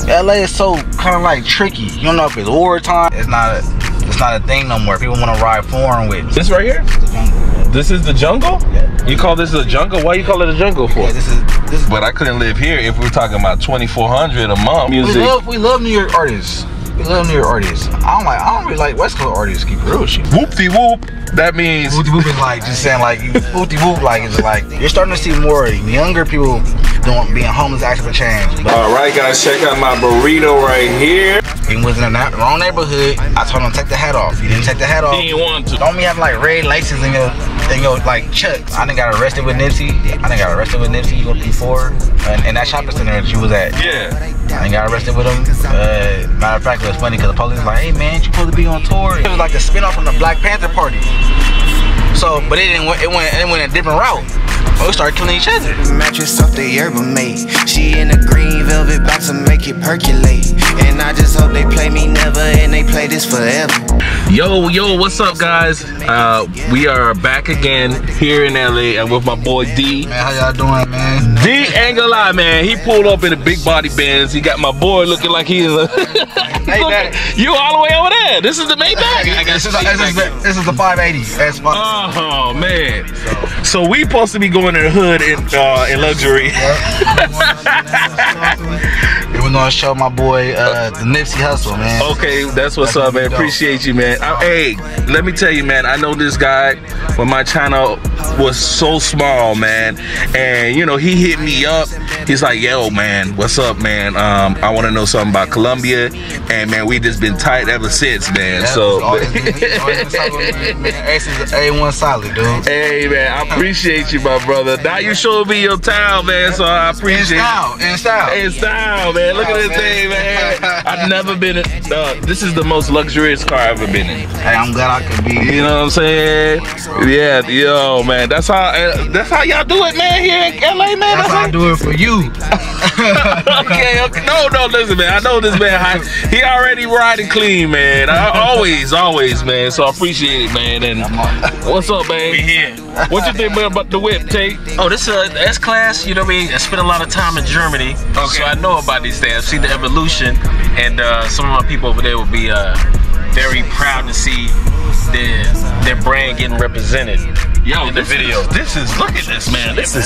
LA is so kind of like tricky. You don't know if it's wartime. It's not a thing no more. People want to ride foreign with. This right here? This is the jungle? Yeah. You call this a jungle? Why you call it a jungle for? Yeah, this is. But I couldn't live here if we're talking about $2,400 a month. Music. We love New York artists. We love New York artists. I don't really like West Coast artists. Keep it real shit. Whoop-de-whoop. That means whoop-de-whoop is like just saying like whoop-de-whoop, like it's like you're starting to see more younger people being homeless asking for change. All right, guys, check out my burrito right here. He was in the wrong neighborhood. I told him to take the hat off. He didn't take the hat off. He didn't want to. Don't be having like red laces in your like chucks. I done got arrested with Nipsey. You go P4 and that shopping center that you was at. Yeah. I got arrested with him. Matter of fact, it was funny because the police was like, "Hey man, you supposed to be on tour." It was like a spin-off from the Black Panther Party. So, but it went a different route. We started killing each other. Mattress off the yerba mate. She in a green velvet box to make it percolate. And I just hope they play me never and they play this forever. Yo, what's up, guys? We are back again here in LA and with my boy D. Man, how y'all doing, man? D ain't gonna lie, man. He pulled up in a big body Benz. He got my boy looking like he is a you all the way over there. This is the Maybach. This is the 580. That's oh man. So we supposed to be going to the hood in luxury. We went on to show my boy the Nipsey Hussle, man. Okay, that's what's up, man. Appreciate you, man. Hey, let me tell you, man. I know this guy when my channel was so small, man, and you know he hit me up. He's like, "Yo, man, what's up, man? I want to know something about Colombia," and man, we just been tight ever since, man. Yeah, so, A1 solid, dude. Hey, man, I appreciate you, my brother. Now you showed me your town, man, so I appreciate it. In style, man. Look at this thing, man. I've never been in. This is the most luxurious car I've ever been in. Hey, I'm glad I could be. You know what I'm saying? Yeah, yo, man. That's how y'all do it, man. Here in LA, man. That's how I do it for you. okay. No, listen, man. I know this man. He already riding clean, man. Always, man. So I appreciate it, man. And what's up, man? We here. What you think about the whip, Tate? Oh, this is S-Class. You know what I mean? I spent a lot of time in Germany, so I know about these things. I've seen the evolution, and some of my people over there will be very proud to see their brand getting represented. Yo, in the video. Look at this, man. This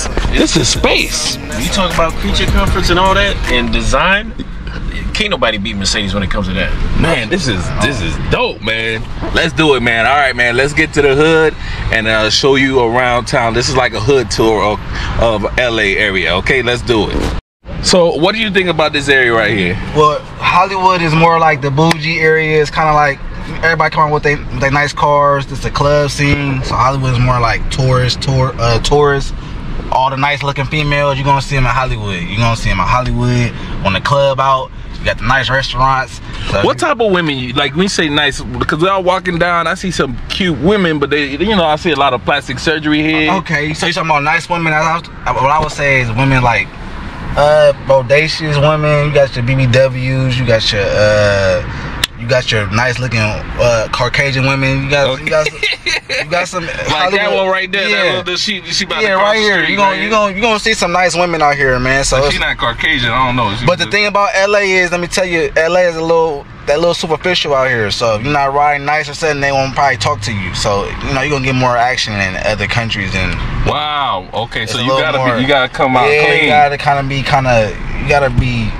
is space. When you talk about creature comforts and all that, and design, can't nobody beat Mercedes when it comes to that. Man, this is dope, man. Let's do it, man. All right, man. Let's get to the hood and show you around town. This is like a hood tour of LA area. Okay, let's do it. So, what do you think about this area right here? Well, Hollywood is more like the bougie area. It's kind of like everybody come on with their nice cars. It's a club scene. So Hollywood is more like tourists. All the nice looking females, you're gonna see them in Hollywood. You're gonna see them in Hollywood on the club out. You got the nice restaurants. So what type of women you like? When you say nice, because we're all walking down, I see some cute women, but they, you know, I see a lot of plastic surgery here. Okay, so you're talking about nice women. What I would say is women like bodacious women. You got your BBWs. You got your nice looking Caucasian women. You got some like Hollywood, that one right there. Yeah, that little, she about yeah, to right here. Street, You gonna see some nice women out here, man. So she's not Caucasian. I don't know. But the thing about LA is, let me tell you, LA is a little superficial out here. So if you're not riding nice or something, they won't probably talk to you. So you know you're gonna get more action in other countries. And wow. Okay. So you gotta come out clean. You gotta be.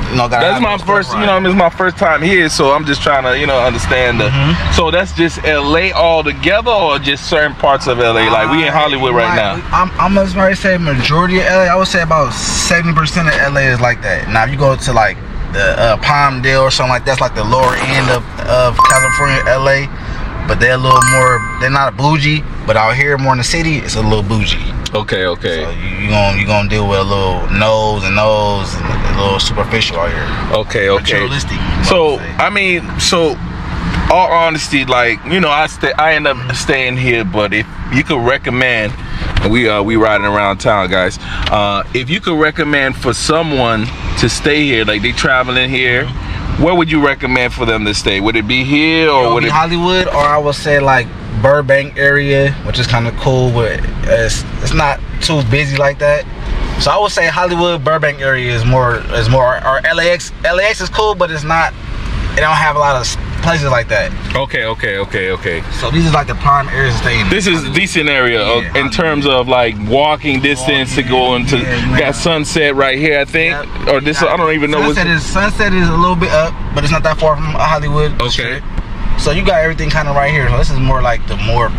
That's my first, you know, it's my first time here, so I'm just trying to, you know, understand the. So that's just LA all together, or just certain parts of LA? Like we in Hollywood right now. I'm gonna probably say majority of LA. I would say about 70% of LA is like that. Now if you go to like the Palmdale or something like that's like the lower end of California, LA. But they're a little more. They're not bougie, but out here more in the city, it's a little bougie. Okay. So you gonna deal with a little nose and a little superficial out here. Okay. Materialistic. So I mean, all honesty, like you know, I end up staying here. But if you could recommend, we riding around town, guys. If you could recommend for someone to stay here, like they traveling here. Where would you recommend for them to stay? Would it be here or would it be Hollywood, or I would say like Burbank area, which is kind of cool, but it's not too busy like that. So I would say Hollywood, Burbank area is more, or LAX. LAX is cool, but it's not. It don't have a lot of places like that. Okay. So these is like the prime areas to stay in. This is a decent area in terms of like walking distance to go into. Got Sunset right here, I think, or this. I don't even know. Sunset is a little bit up, but it's not that far from Hollywood. Okay. So you got everything kind of right here. So this is more like the more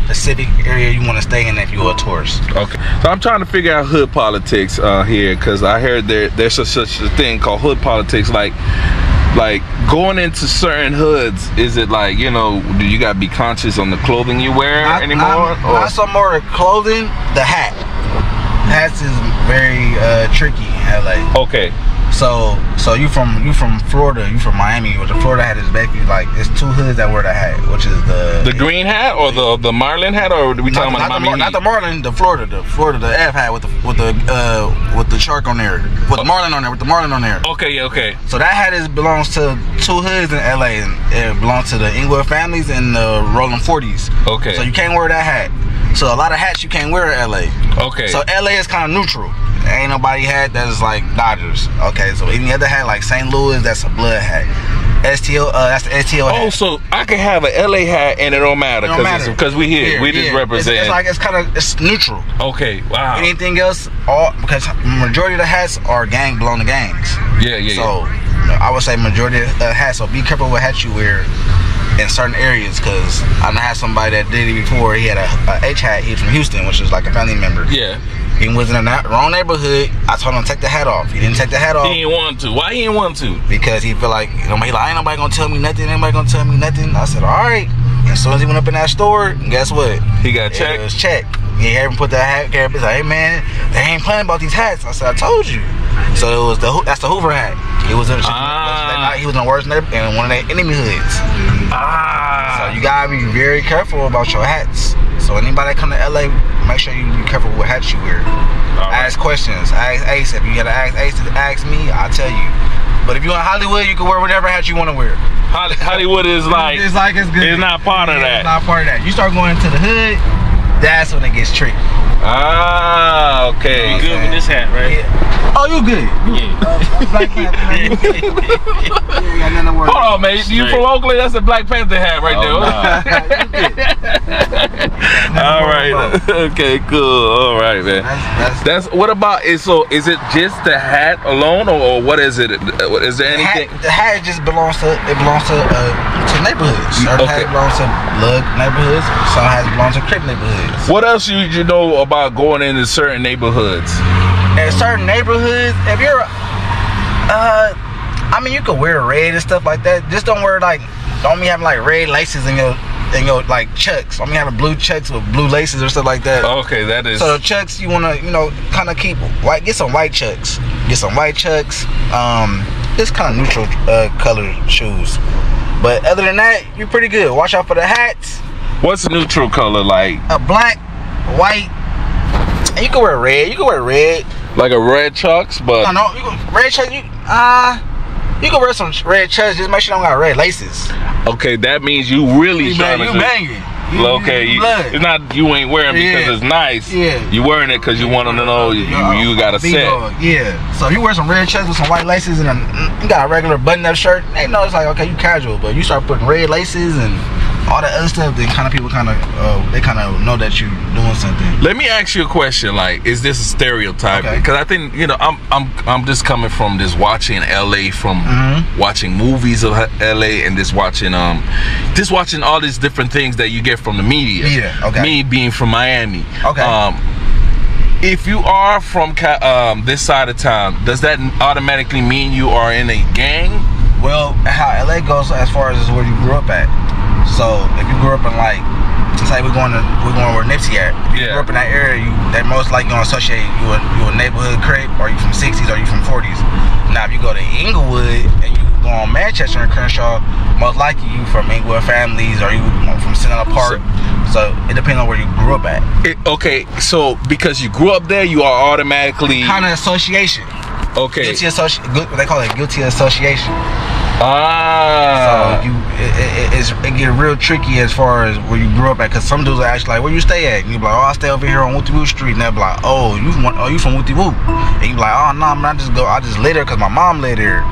Pacific area you want to stay in if you're a tourist. Okay. So I'm trying to figure out hood politics here, because I heard there's such a thing called hood politics. Like going into certain hoods, is it like, you know, do you gotta be conscious on the clothing you wear anymore? Not so more the clothing, the hat. Hats is very tricky in LA. Okay. So you from Florida, you from Miami. With the Florida hat is basically like it's two hoods that wear the hat, which is the green hat or the Marlin hat, or are we talking about Miami? Not the Marlin, the Florida, the F hat with the shark on there, with the Marlin on there, Okay. So that hat belongs to two hoods in LA, and it belongs to the Inglewood families and the Rollin 40s. Okay. So you can't wear that hat. So a lot of hats you can't wear in LA. Okay. So LA is kind of neutral. Ain't nobody hat that's like Dodgers. Okay, so any other hat like St. Louis, that's a blood hat. STO, that's the STO hat. Oh, so I can have an LA hat and it don't matter because we here. We just represent. It's neutral. Okay, wow. Anything else, because majority of the hats are belong to gangs. Yeah. So I would say majority of the hats. So be careful what hat you wear in certain areas, because I had somebody that did it before. He had a H hat. He's from Houston, which is like a family member. Yeah. He was in the wrong neighborhood. I told him to take the hat off. He didn't take the hat off. He didn't want to. Why he didn't want to? Because he feel like, he like, ain't nobody gonna tell me nothing. Ain't nobody gonna tell me nothing. I said, all right. As soon as he went up in that store, guess what? He got checked. It was checked. He had him put that hat. He's like, hey man, they ain't playing about these hats. I said, I told you. So it was that's the Hoover hat. He was in he was in the worst neighborhood in one of their enemy hoods. So you gotta be very careful about your hats. So anybody that come to LA, make sure you be careful what hats you wear. Ask questions. Ask Ace. If you gotta ask Ace to ask me, I'll tell you. But if you're in Hollywood, you can wear whatever hat you want to wear. Hollywood is like it's good. It's not part of that. It's not part of that. You start going into the hood, that's when it gets tricky. Okay. You good with this hat, right? Yeah. Oh, you good? Yeah. Black Panther, man. You got nothing to worry about. Hold on, man. You from Oakland? That's a Black Panther hat right there. All right. Okay, cool. All right, man. That's what about is it just the hat alone, or what is it? Is there anything? The hat just belongs to neighborhoods. Certain hats belong to blood neighborhoods. Some hats belong to Crip neighborhoods. What else you know about going into certain neighborhoods? In certain neighborhoods, if you're, I mean, you could wear red and stuff like that. Just don't wear don't be having like red laces in your like chucks. Don't be having blue chucks with blue laces or stuff like that. Okay, that is. So the chucks you wanna, kind of keep white. Get some white chucks. Just kind of neutral color shoes. But other than that, you're pretty good. Watch out for the hats. What's neutral color like? Black, white. And you can wear red. Like a red chucks, but no, red chucks. You can wear some red chucks. Just make sure you don't got red laces. Okay, that means you really trying to. Banging. It's not you ain't wearing because it's nice. Yeah. You wearing it because you want them to know you got a set. Yeah. So you wear some red chucks with some white laces and you got a regular button-up shirt. They know it's like, okay, you casual, but you start putting red laces and all that other stuff, then people they kind of know that you're doing something. Let me ask you a question. Like, is this a stereotype? Because I think I'm just coming from this watching LA, from watching movies of LA, and just watching all these different things that you get from the media. Yeah. Okay. Me being from Miami. Okay. If you are from this side of town, does that automatically mean you are in a gang? Well, how LA goes as far as where you grew up at. So if you grew up in say we're going where Nipsey at. If you grew up in that area, they're most likely gonna associate you a neighborhood Crip, or you from 60s, or you from 40s. Now if you go to Inglewood and you go on Manchester and Crenshaw, most likely you from Inglewood families, or you from Central Park. So it depends on where you grew up at. Okay, so because you grew up there, you are automatically kind of association. Okay. They call it guilty association. So it get real tricky as far as where you grew up at, because some dudes are actually like, where you stay at? And you be like, oh, I stay over here on Wooty Woo Street. And they'll be like, oh, you from Wooty Woo? And you be like, oh no, man, I just live there because my mom lived there.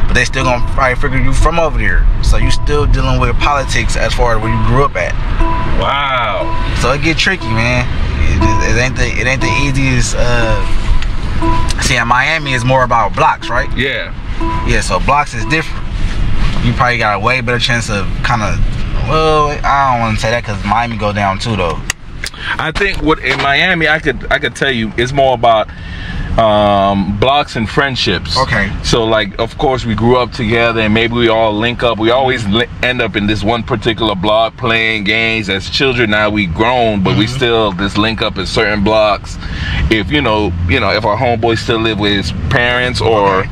But they still gonna probably figure you from over there. So you still dealing with politics as far as where you grew up at. Wow. So it get tricky, man. It ain't the easiest. See, in Miami is more about blocks, right? Yeah. Yeah, so blocks is different. You probably got a way better chance of kind of, well, I don't want to say that because Miami go down too, though. I think in Miami, I could tell you it's more about blocks and friendships. Okay. So like, of course, we grew up together and maybe we all link up. We always end up in this one particular block playing games. As children now we grown, but we still just link up in certain blocks. If you know if our homeboy still live with his parents, or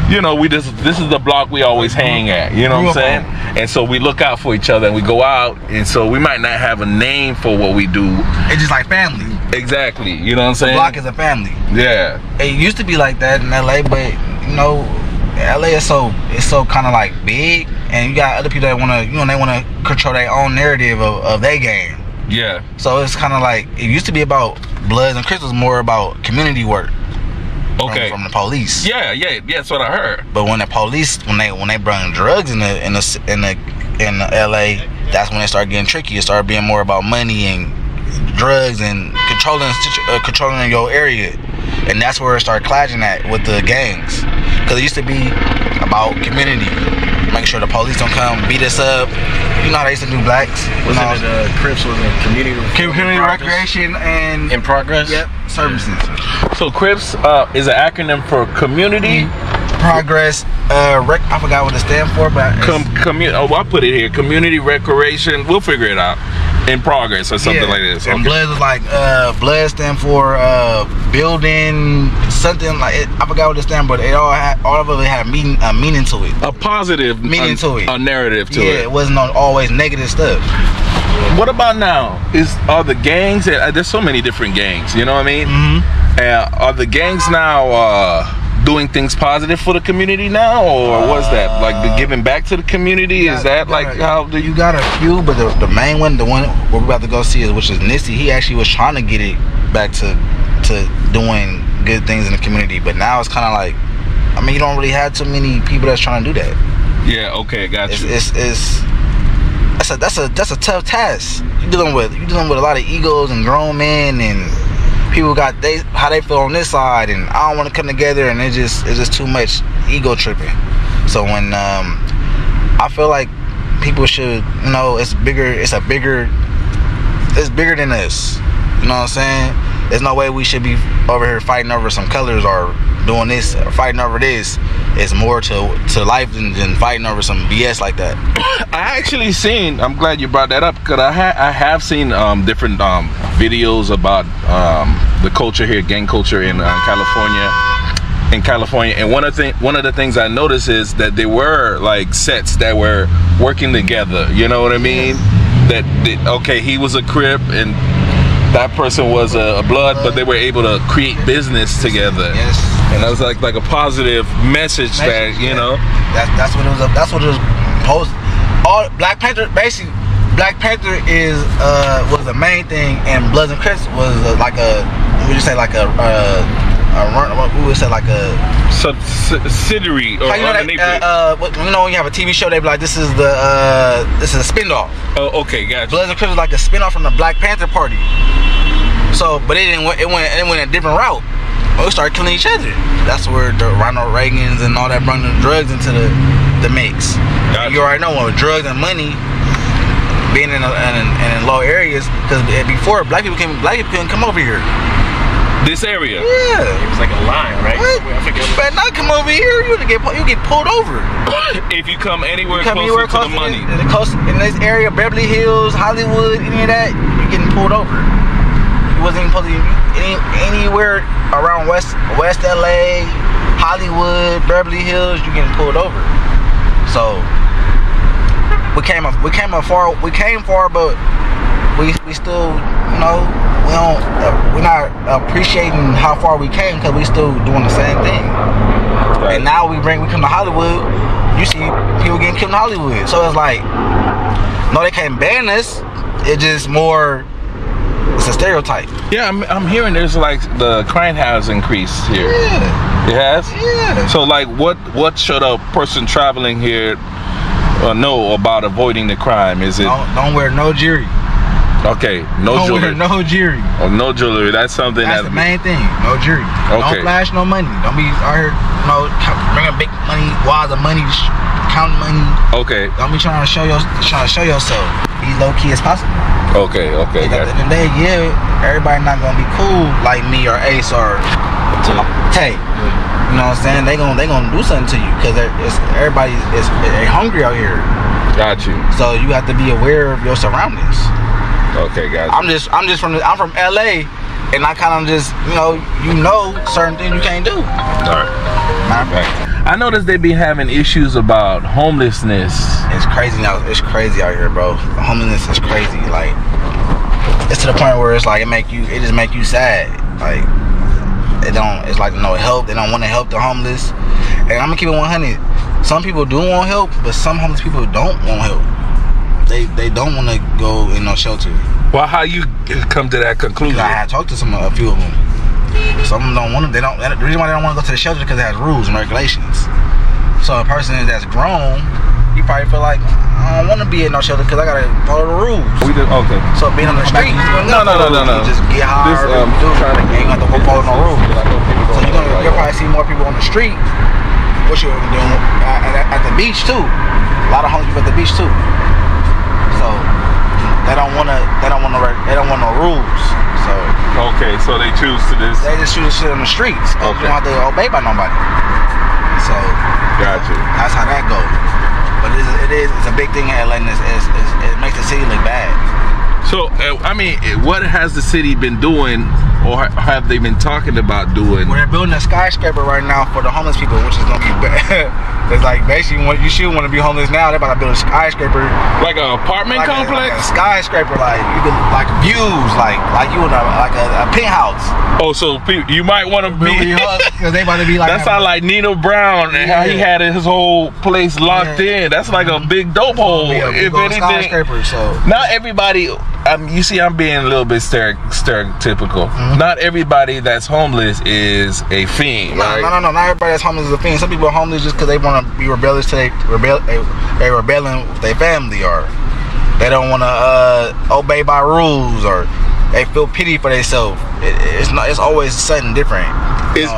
this is the block we always hang at, you know what I'm saying? And so we look out for each other and we go out, and so we might not have a name for what we do. It's just like family. Exactly, you know what I'm saying? The block is a family. Yeah. It used to be like that in LA, but LA is so kind of like big, and you got other people that they wanna control their own narrative of their game. Yeah. So it's kind of like, it used to be about Bloods and Crips, was more about community work. Okay. From the police. Yeah, that's what I heard. But when the police, when they brought drugs in the LA, that's when it started getting tricky. It started being more about money and drugs and controlling your area, and that's where it started clashing at with the gangs. Because it used to be about community, make sure the police don't come beat us up. You know how they used to do blacks. Wasn't it Crips was a community recreation and in progress? Yep, services. So Crips is an acronym for community progress. I forgot what it stands for, but I'll put it here. Community recreation. We'll figure it out. In progress or something like this. And Blood was like Blood stand for building something like it. I forgot what it stand, but all of it had a meaning to it. A positive meaning to it. A narrative to it. Yeah, it wasn't always negative stuff. What about now? Are the gangs? There's so many different gangs. You know what I mean? Are the gangs now doing things positive for the community now, or was that like the giving back to the community? Is that like how you got a few, but the main one, the one we're about to go see, which is Nipsey, he actually was trying to get it back to doing good things in the community, but now it's kind of like, I mean, you don't really have too many people that's trying to do that. Yeah, okay, got you. That's a tough task. You're dealing with a lot of egos and grown men, and people got how they feel on this side, and I don't want to come together, and it's just too much ego tripping. So when I feel like people should, it's bigger than us. You know what I'm saying? There's no way we should be over here fighting over some colors or doing this or fighting over this. It's more to life than fighting over some BS like that. I actually seen, I'm glad you brought that up, because I have seen different videos about the culture here, gang culture in California. And one of the things I noticed is that there were like sets that were working together. You know what I mean? That okay, he was a Crip and that person was a Blood, but they were able to create business together. Yes. And that was like a positive message that, that's what it was. That's what it was posed. All Black Panther, basically, Black Panther was the main thing, and Bloods and Crips was like a, we would say like a subsidiary or underneath it. When you have a TV show, they be like, this is a spin-off. Oh, okay, gotcha. Bloods and Crips was like a spin-off from the Black Panther Party. So, but it went a different route. We started killing each other. That's where the Ronald Reagans and all that brought the drugs into the mix. Gotcha. You already know, with drugs and money being in low areas, because before black people couldn't come over here. This area? Yeah. It was like a line, right? What? You better not come over here. You get pulled over. If you come anywhere closer to the money. In this area, Beverly Hills, Hollywood, any of that, you're getting pulled over. You wasn't even supposed to be anywhere around West LA, Hollywood, Beverly Hills, you're getting pulled over. So we came far, but we still, we're not appreciating how far we came, because we still doing the same thing. Right. And now we come to Hollywood, you see people getting killed in Hollywood. So it's like, no, they can't ban this. It's just more, it's a stereotype. Yeah, I'm hearing there's like the crime has increased here. Yeah. It has? Yeah. So like what should a person traveling here know about avoiding the crime? Is it don't wear no jewelry. Okay, no jewelry. Wear no jewelry. Oh, no jewelry. That's something that's the main thing. No jewelry. Okay. Don't flash no money. Don't be out here, bringing big money, wads of money, counting money. Okay. Don't be trying to show yourself. Be low key as possible. Okay. Okay. At the end of the day, yeah, everybody not gonna be cool like me or Ace or Tay. You know what I'm saying? They gonna do something to you because everybody is hungry out here. Got you. So you have to be aware of your surroundings. Okay, guys. I'm from L.A. and I kind of just you know certain things you can't do. All right. I noticed they be having issues about homelessness. It's crazy now. It's crazy out here, bro. Homelessness is crazy. Like it's to the point where it's like it just make you sad. Like it's like no help. They don't want to help the homeless. And I'm gonna keep it 100. Some people do want help, but some homeless people don't want help. They don't want to go in no shelter. Well, how you come to that conclusion? I had talked to a few of them. Some of them don't want to. The reason why they don't want to go to the shelter is because it has rules and regulations. So a person that's grown, you probably feel like I don't want to be in no shelter because I gotta follow the rules. Okay. So being on the street, no. You just get hard. You ain't got to follow no rules. So you'll probably see more people on the street. What you're doing at the beach too. A lot of homeless people at the beach too. So they don't want no rules. So okay, so they choose to this. They just choose to sit on the streets. Okay. You don't have to obey by nobody. So gotcha. That's how that goes. But it's a big thing in LA, and it makes the city look bad. So I mean, what has the city been doing, or have they been talking about doing? Well, they're building a skyscraper right now for the homeless people, which is gonna be bad. It's like basically you should want to be homeless now. They're about to build a skyscraper, like an apartment complex. Like a skyscraper, like you can views, like you in a penthouse. Oh, so you might want to be because they about to be like. That sounds like Nino Brown and how he had his whole place locked in. That's like a big dope hole. If anything, skyscraper. So not everybody. You see, I'm being a little bit stereotypical. Not everybody that's homeless is a fiend. Right? No. Not everybody that's homeless is a fiend. Some people are homeless just because they want to be rebellious to they rebelling with their family, or they don't want to obey by rules, or they feel pity for themselves. It's always something different. Is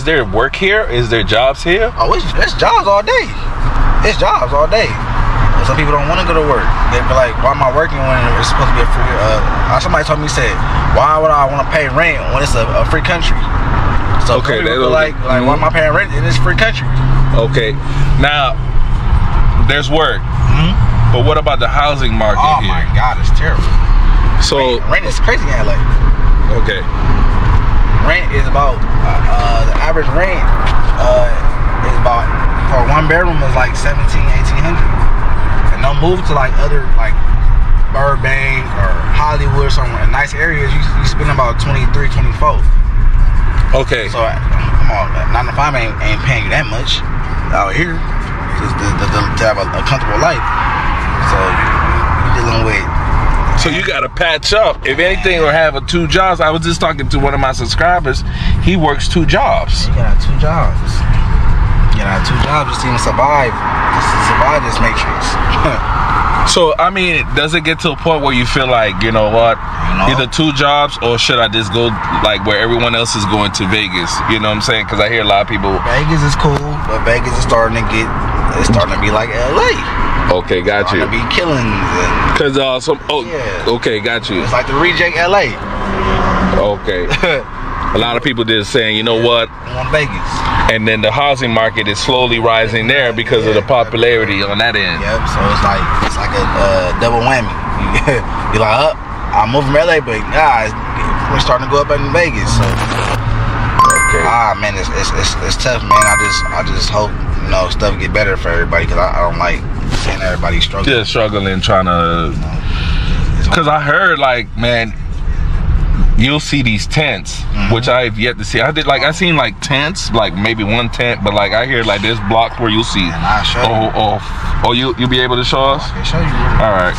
there work here? Is there jobs here? Oh, it's jobs all day. It's jobs all day. Some people don't want to go to work. They be like, why am I working when it's supposed to be a free? Somebody told me, said, why would I want to pay rent when it's a free country? So okay, they feel like why am I paying rent in this free country? Okay, now there's work, but what about the housing market here? Oh my God, it's terrible. So rent is crazy in LA. Okay. Rent is about the average rent is about for one bedroom is like $1,700-1,800. And don't move to like other like Burbank or Hollywood or somewhere in nice areas. You spend about $23-24. Okay. So come on, 9 to 5 ain't paying you that much out here to have a comfortable life. So you're dealing with. So you gotta patch up. If anything, or have 2 jobs. I was just talking to one of my subscribers. He works 2 jobs. You got 2 jobs. You got 2 jobs just to even survive. Just to survive this matrix. So I mean, does it get to a point where you feel like, you know what, either 2 jobs, or should I just go like where everyone else is going to Vegas? You know what I'm saying? Because I hear a lot of people. Vegas is cool, but Vegas is starting to be like LA. Okay, got you. To be killings and. Cause okay, got you. It's like the reject LA. Okay. A lot of people just saying, you know what? I want Vegas. And then the housing market is slowly rising there because of the popularity on that end. Yep. So it's like a double whammy. You're like, I'm moving from LA, but guys, we're starting to go up in Vegas. So. Okay. Man, it's tough, man. I just hope stuff get better for everybody, because I don't like seeing everybody struggling. Just struggling, trying to. Because I heard, like, man, you'll see these tents, which I have yet to see. I seen like tents, like maybe one tent, but like I hear like there's blocks where you'll see. And I'll show you. You'll be able to show us? I can show you. All right.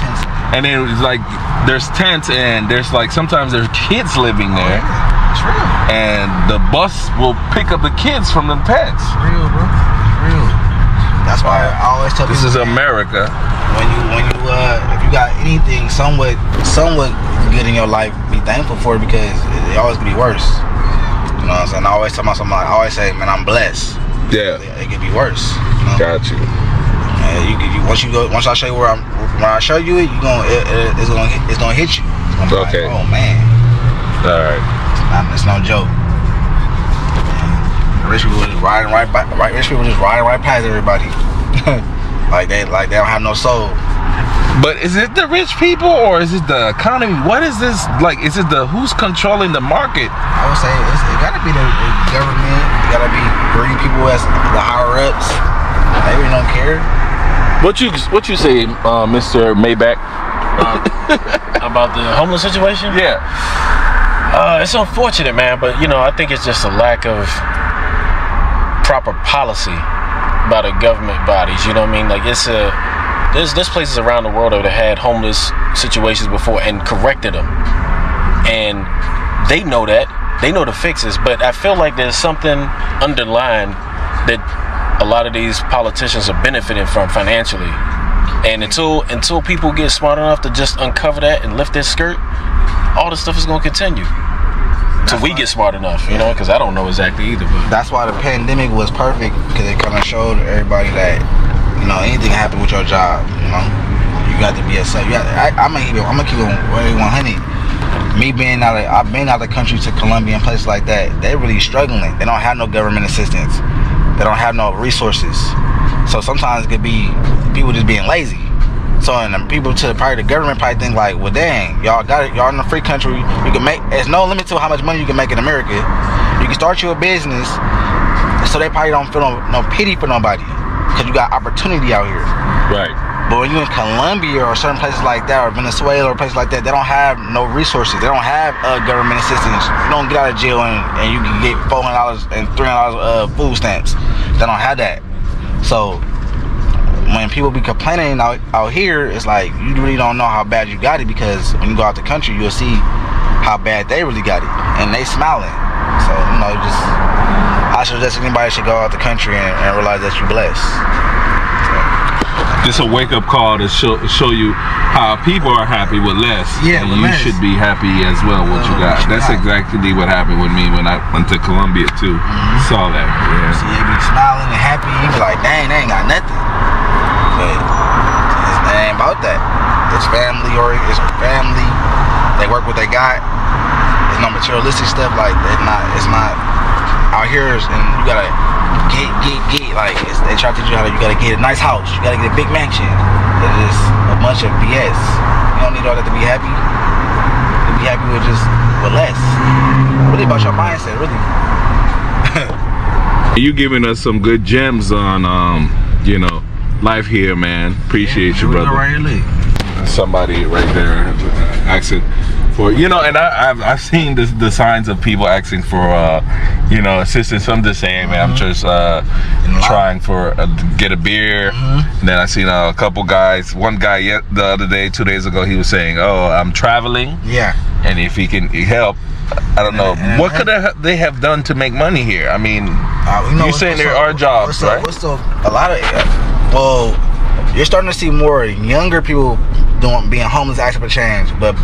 And then it's like there's tents, and there's like sometimes there's kids living there. It's real. And the bus will pick up the kids from them tents. It's real, bro. It's real. That's why I always tell people. This is America. When you if you got anything somewhat good in your life, be thankful for it, because it always could be worse. You know what I'm saying? I always tell myself, I always say, man, I'm blessed. Yeah. It could be worse. You know? Got you. Once I show you when I show you it, it's gonna hit you. Okay. Like, oh man. All right. It's no joke. Man, rich people just riding right past everybody. like they don't have no soul. But is it the rich people or is it the economy? What is this like? Is it who's controlling the market? I would say it gotta be the government. It gotta be greedy people as the higher ups. They really don't care. What you say, Mr. Maybach? About the homeless situation? Yeah. It's unfortunate, man, but you know, I think it's just a lack of proper policy by the government bodies. You know what I mean? Like there's places around the world that have had homeless situations before and corrected them, and they know that. They know the fixes, but I feel like there's something underlying that a lot of these politicians are benefiting from financially. And until people get smart enough to just uncover that and lift their skirt, all this stuff is going to continue. Till we get smart enough, you know, because I don't know exactly either. But that's why the pandemic was perfect, because it kind of showed everybody that, you know, anything can happen with your job. You know, you got to be yourself. I'm gonna keep it very 100. Me I've been out of the country to Colombia and places like that. They're really struggling. They don't have no government assistance. They don't have no resources. So sometimes it could be people just being lazy. So and the people probably the government probably think like, well dang, y'all got it, y'all in a free country, you can make, there's no limit to how much money you can make in America. You can start your business, so they probably don't feel no pity for nobody, because you got opportunity out here. Right. But when you're in Colombia or certain places like that, or Venezuela or places like that, they don't have no resources. They don't have government assistance. You don't get out of jail and you can get $400 and $300 food stamps. They don't have that. So when people be complaining out here, it's like you really don't know how bad you got it, because when you go out the country, you'll see how bad they really got it, and they smiling. So you know, I suggest anybody should go out the country and realize that you're blessed. Just a wake-up call to show you how people are happy with less. Yeah, and you should be happy as well with what you got. That's exactly what happened with me when I went to Colombia too. Saw that. Yeah. See, you be smiling and happy. You be like, dang, they ain't got nothing. But it ain't about that. It's family, it's family. They work what they got. There's no materialistic stuff. Like it's not out here, and you gotta get. Like they try to teach you how you gotta get a nice house. You gotta get a big mansion. It is a bunch of BS. You don't need all that to be happy. To be happy with less. Really about your mindset, really. You giving us some good gems on you know, life here, man. Appreciate you, brother. Right here, somebody right there asking for, you know, and I've seen the signs of people asking for you know, assistance. I'm just saying, man, I'm just trying for get a beer. And then I seen a couple guys, one guy the other day, 2 days ago, he was saying, oh, I'm traveling, and if he can help, I don't know, what could they have done to make money here? I mean, you know, you're saying there are jobs, right? A lot of well, you're starting to see more younger people being homeless, asking for change. But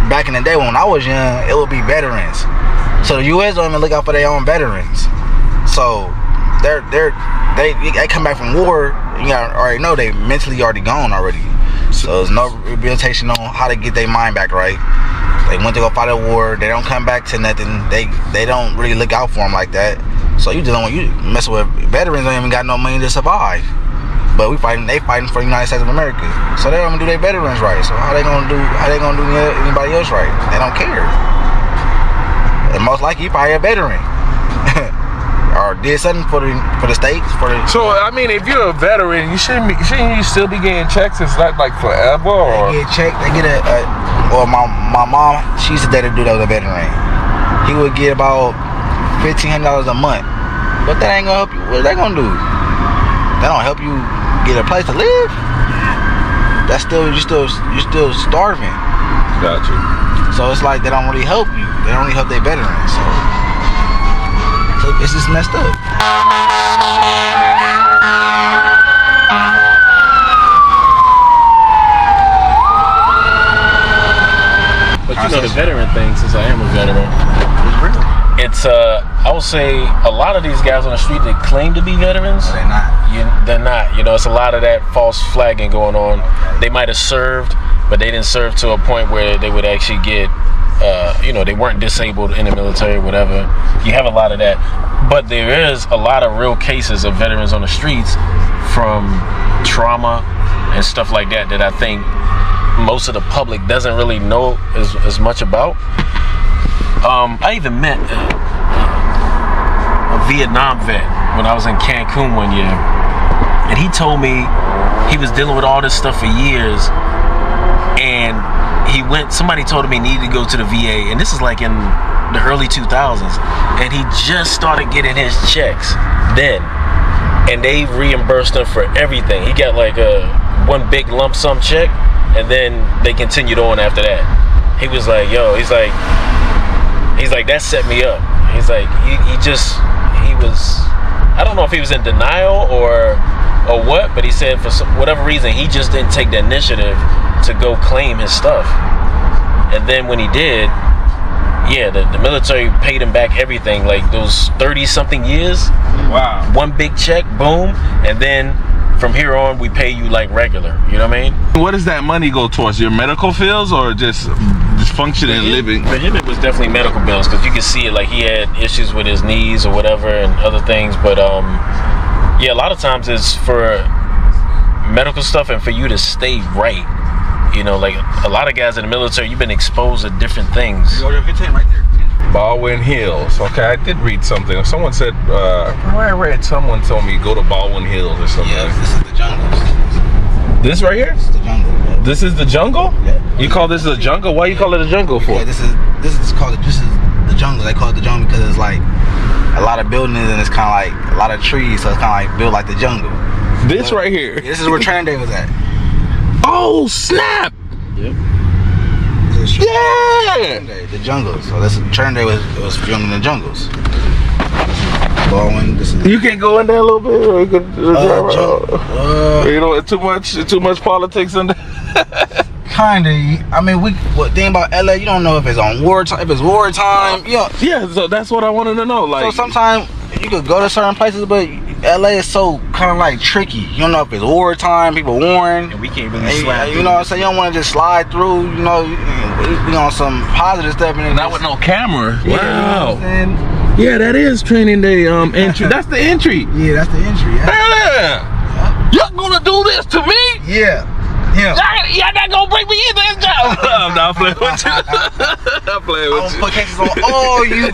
back in the day when I was young, it would be veterans. So the U.S. don't even look out for their own veterans. So they come back from war, you already know they mentally already gone already. So there's no rehabilitation on how to get their mind back right. They went to go fight a war, they don't come back to nothing. They don't really look out for them like that. So you just don't, you messing with veterans, don't even got no money to survive. But they fighting for the United States of America. So they don't even do their veterans right. So how they gonna do anybody else right? They don't care. And most likely you probably a veteran. Or did something for the states, So I mean, if you're a veteran, shouldn't you still be getting checks? It's not like forever, or they get checked. They get or my mom, she used to date a dude that was a veteran. He would get about $1,500 a month. But that ain't gonna help you. What are they gonna do? That don't help you get a place to live. That's still you're still starving. Gotcha. So it's like they don't really help you. They don't really help their veterans. So it's just messed up. But you know the veteran thing, since I am a veteran, It's real. it's I would say a lot of these guys on the street that claim to be veterans, They're not. they're not. You know, it's a lot of that false flagging going on. They might have served, but they didn't serve to a point where they would actually get, you know, they weren't disabled in the military, whatever. You have a lot of that. But there is a lot of real cases of veterans on the streets from trauma and stuff like that that I think most of the public doesn't really know as much about. I even met a Vietnam vet when I was in Cancun one year, and he told me he was dealing with all this stuff for years, and somebody told him he needed to go to the VA, and this is like in the early 2000s, and he just started getting his checks then, and they reimbursed him for everything. He got like one big lump sum check, and then they continued on after that. He was like, yo, he's like, that set me up. He's like, he was, I don't know if he was in denial or what, but he said for whatever reason, he just didn't take the initiative to go claim his stuff. And then when he did, yeah, the military paid him back everything, like those 30-something years. Wow. One big check, boom, and then from here on, we pay you like regular. You know what I mean? What does that money go towards? Your medical bills or just functioning and living? For him, it was definitely medical bills, because you could see it, like he had issues with his knees or whatever and other things. But yeah, a lot of times it's for medical stuff and for you to stay right. You know, like a lot of guys in the military, you've been exposed to different things. Go to 15 right there. Baldwin Hills. Okay, I did read something. Someone said, I read someone told me go to Baldwin Hills or something. Yeah, this is the jungle. This right here? This is the jungle. Yeah. This is the jungle? Yeah. You call this the jungle? Why you call it a jungle for? Yeah, this is the jungle. They call it the jungle because it's like a lot of buildings and it's kind of like a lot of trees, so it's kind of like built like the jungle. This right here? Yeah, this is where Training Day was at. Oh, snap! Yep. Yeah! The jungle. So this Training Day was filmed in the jungles. Baldwin, this is. You can go in there a little bit, or you could drive around. You know, too much politics in there. Kinda. I mean, what thing about LA? You don't know if it's on wartime. If it's wartime, you know. Yeah. So that's what I wanted to know. Like, So sometimes you could go to certain places, but LA is so kind of like tricky. You don't know if it's wartime. People warn. And we can't really slide. You know what I'm saying? You don't want to just slide through. You know, we on some positive stuff. And not with no camera. Yeah, Wow. You know what I'm saying? Yeah, that is Training Day entry. That's the entry. Yeah, that's the entry. Yeah. Yeah. Y'all gonna do this to me? Yeah. Yeah. Y'all not gonna break me in this job. I'm not playing with you. I'm playing with I'm you. gonna put cases on all you.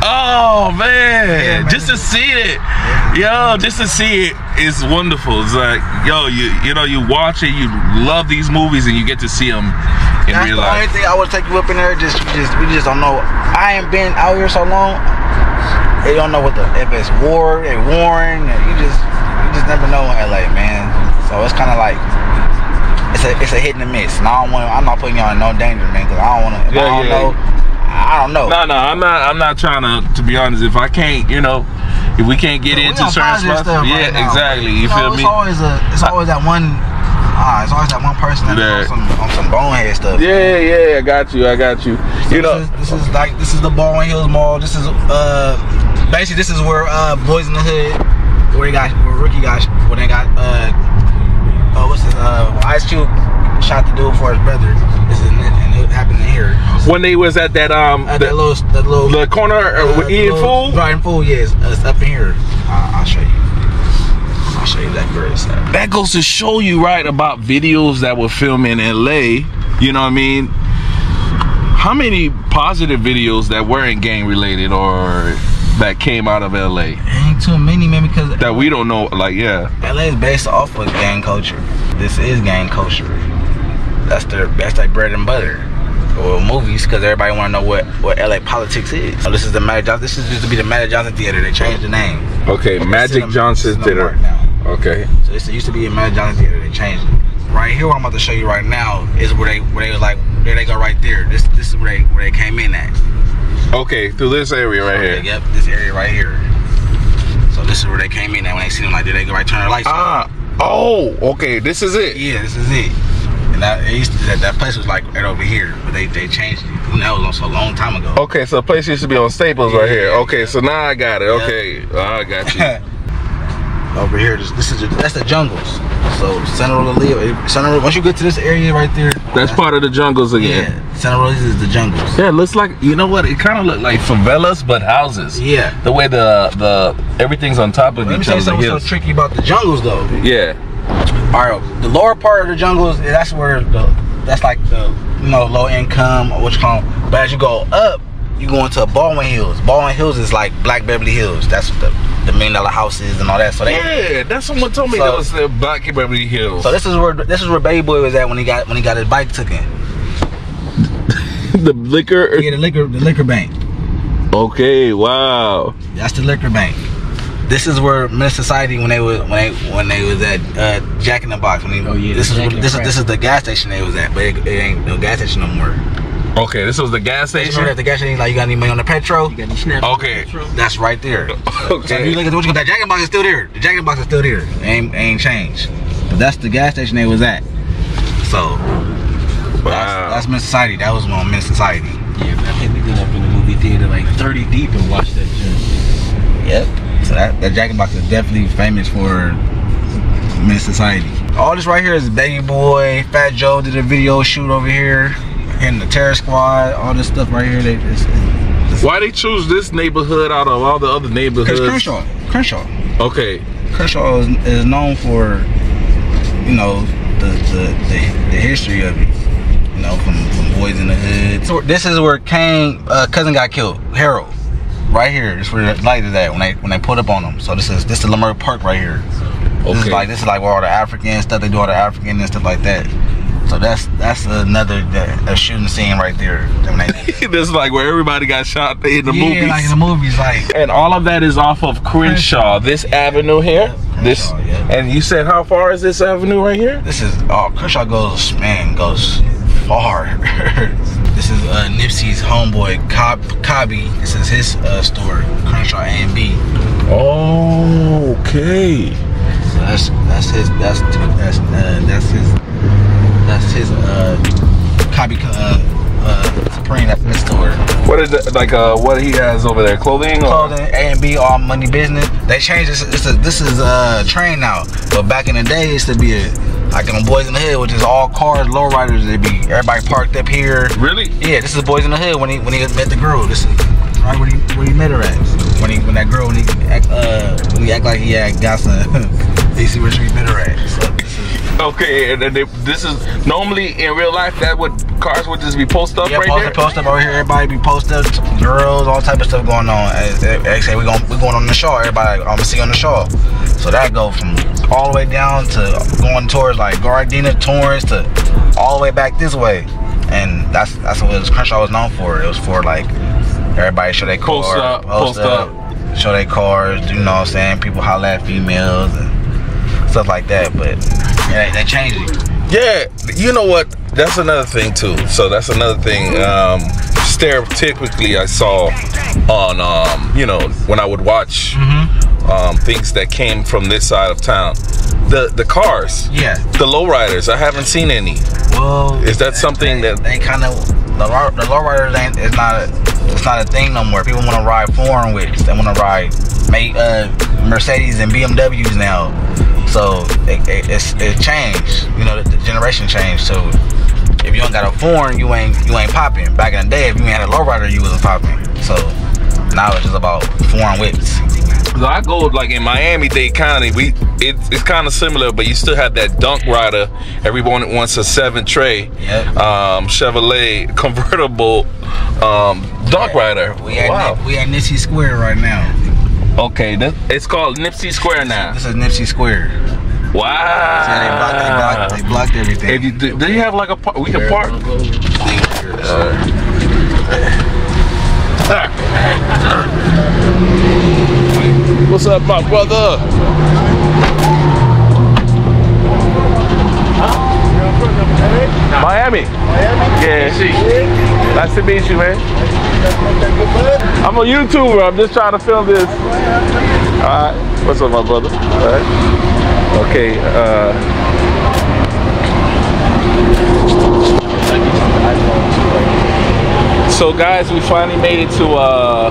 Oh man, Yeah, man. just to see it, yo, just to see it is wonderful. It's like, yo, you know, you watch it, you love these movies, and you get to see them in That's real the only life. thing I would take you up in there. We just don't know. I ain't been out here so long. They don't know if it's war, they warn. You just never know in LA, man. So it's kind of like it's a hit and a miss. And I'm not putting y'all in no danger, man, because I don't want to. I don't know. No, I'm not trying to be honest. If I can't, you know, if we can't get into certain spots, yeah, right exactly. You feel me? It's always that one. It's always that one person that's on some bonehead stuff. Yeah, I got you. So You know, this is the Baldwin Hills Mall. This is basically this is where Boys in the Hood, where Ricky got when they got Ice Cube shot the dude for his brother. This is and it happened in here. when they was at that That little the corner with eating food. Right, in food, yes. It's up in here. I'll show you. I'll show you that bird side. That goes to show you, right, about videos that were filmed in LA. You know what I mean? How many positive videos that weren't gang related or that came out of LA? Ain't too many, man, because That we don't know, like, yeah. LA is based off of gang culture. This is gang culture. that's like bread and butter. Or movies, because everybody want to know what LA politics is. So this is the Magic Johnson. This is used to be the Magic Johnson Theater. They changed the name. Okay, Magic Johnson Theater. Okay. So this used to be a Magic Johnson Theater. They changed it. Right here, what I'm about to show you right now is where they was like, there they go right there. This is where they came in at. Okay, through this area right here. Yep, this area right here. So this is where they came in at when they see them like, there they go right, turn their lights on. Oh, okay, this is it. Yeah, this is it. And that place was like right over here, but they changed it. And that was also a long time ago. Okay, so the place used to be on Staples right here. Okay, so now I got it. Okay, I got you. Over here, that's the jungles. So Central, once you get to this area right there, that's part of the jungles again. Yeah, Central is the jungles. Yeah, it looks like, you know what? It kind of looked like favelas, but houses. Yeah. The way the everything's on top of each other. Something so tricky about the jungles though. Yeah. All right, the lower part of the jungles, that's where that's like the low income or what you call them. But as you go up, you go into Baldwin Hills. Baldwin Hills is like Black Beverly Hills. That's what the $1 million houses and all that. So yeah, that's someone told me that was the Black Beverly Hills. So this is where Baby Boy was at when he got his bike taken. The liquor. Yeah, the liquor bank. Okay, wow. That's the liquor bank. This is where Men's Society when they was at Jack in the Box. This is the gas station they was at, but it ain't no gas station no more. Okay, this was the gas station. At the gas station, like you got any money on the petrol? You got any snaps? Okay, that's right there. Okay. So if you look at that Jack in the Box is still there. The Jack in the Box is still there. It ain't changed. But that's the gas station they was at. So that's Men's Society. That was on Men's Society. Yeah, but I think we went up in the movie theater like 30 deep and watched that joint. Yep. So that Jack in the Box is definitely famous for Men's Society. All this right here is Baby Boy, Fat Joe did a video shoot over here, and the Terror Squad, all this stuff right here. Why they choose this neighborhood out of all the other neighborhoods? Because Crenshaw. Okay. Crenshaw is known for, the history of it. From Boys in the Hood. So this is where Kane cousin got killed. Harold. Right here, this is where the light is at when they put up on them. So this is Lamar Park right here. Okay. This is like where all the African stuff they do, all the African and stuff like that. So that's another shooting scene right there. This is like where everybody got shot in the movies. Yeah, like in the movies, like. And all of that is off of Crenshaw. This avenue here. Crenshaw, yeah. And you said how far is this avenue right here? This is Crenshaw goes far. This is Nipsey's homeboy, Cobby. This is his store, Crenshaw A&B. Oh, okay. So that's his Cobby Supreme. That's his store. What is it like? What he has over there? Clothing, A&B, all money business. They changed this. This is a train now, but back in the day, it used to be like in Boys in the Hood, which is all cars, lowriders. They be everybody parked up here. Really? Yeah, this is Boys in the Hood when he met the girl. This is right where he met her at. When he act like he had got some. They see where he met her at. So this is okay, and then this is normally in real life cars would just be posted up right there. Post up over here. Everybody be posted up. Girls, all type of stuff going on. They say we're going on the Shaw. Everybody, I'm gonna see on the Shaw. So that go from all the way down to going towards like Gardena, Torrance to all the way back this way. And that's what Crenshaw was known for. It was for like everybody show their cars, post up, show their cars. You know what I'm saying? People holler at females and stuff like that. But yeah, they changed it. Yeah, you know what? That's another thing too. So that's another thing. Stereotypically, I saw on when I would watch things that came from this side of town. The cars, the lowriders. I haven't seen any. Well, is that something that they kind of the lowriders ain't? It's not a thing no more. People want to ride foreign whips. They want to ride Mercedes and BMWs now. So it changed. The generation changed. So if you don't got a foreign, you ain't popping. Back in the day, if you ain't had a lowrider, you wasn't popping. So now it's just about foreign whips. So I go like in Miami-Dade County, it's kind of similar, but you still have that dunk rider. Everyone wants a 7 tray Chevrolet convertible dunk rider. We at Nipsey Square right now. Okay, it's called Nipsey Square now. This is Nipsey Square. Wow. They blocked everything. If you, do you have like a park? We can park. What's up, my brother? Miami. Yeah. Nice to meet you, man. I'm a YouTuber. I'm just trying to film this. All right. What's up, my brother? All right. Okay. So, guys, we finally made it to. All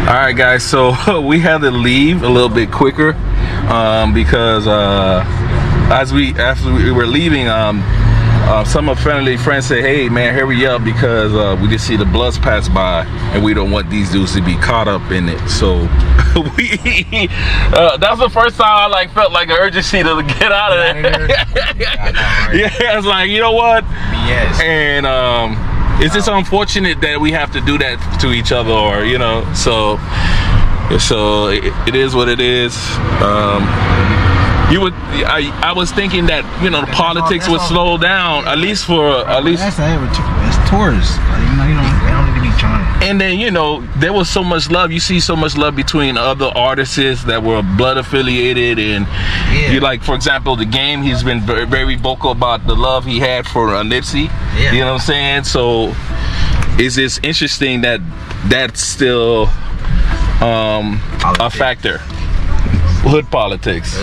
right, guys. So we had to leave a little bit quicker because after we were leaving, some of friendly friends said, "Hey, man, hurry up because we just see the Bloods pass by, and we don't want these dudes to be caught up in it." So that was the first time I like felt like an urgency to get out of there. Yeah, it's like, you know what? Yes. And it's just unfortunate that we have to do that to each other, or you know. So it is what it is. I was thinking that, you know, the politics would slow down at least. It's tourists. You know, they don't need to be trying. And then, you know, there was so much love. You see so much love between other artists that were blood affiliated, and you like, for example, The Game. He's been very, very vocal about the love he had for Nipsey. Yeah. You know what I'm saying? So it's just interesting that that's still a factor. Hood politics.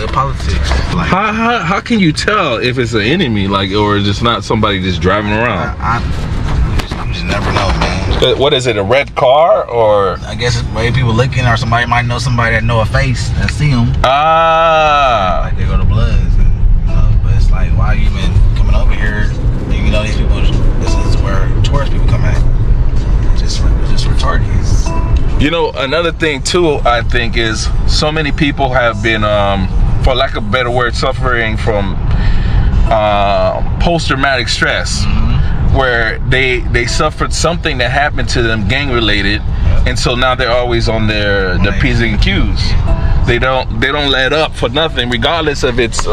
Like, how can you tell if it's an enemy, like, or is it not somebody just driving around? You just never know, man. What is it, a red car, or? I guess maybe people looking, or somebody might know somebody that know a face and see them. Ah. Like they go to Bloods, and, you know. But it's like, why you been coming over here? You know, these people. This is where tourist people come at. Just retarded. You know, another thing too, I think, is so many people have been, for lack of a better word, suffering from post-traumatic stress, where they suffered something that happened to them, gang-related, and so now they're always on their P's and Q's. They don't let up for nothing, regardless if it's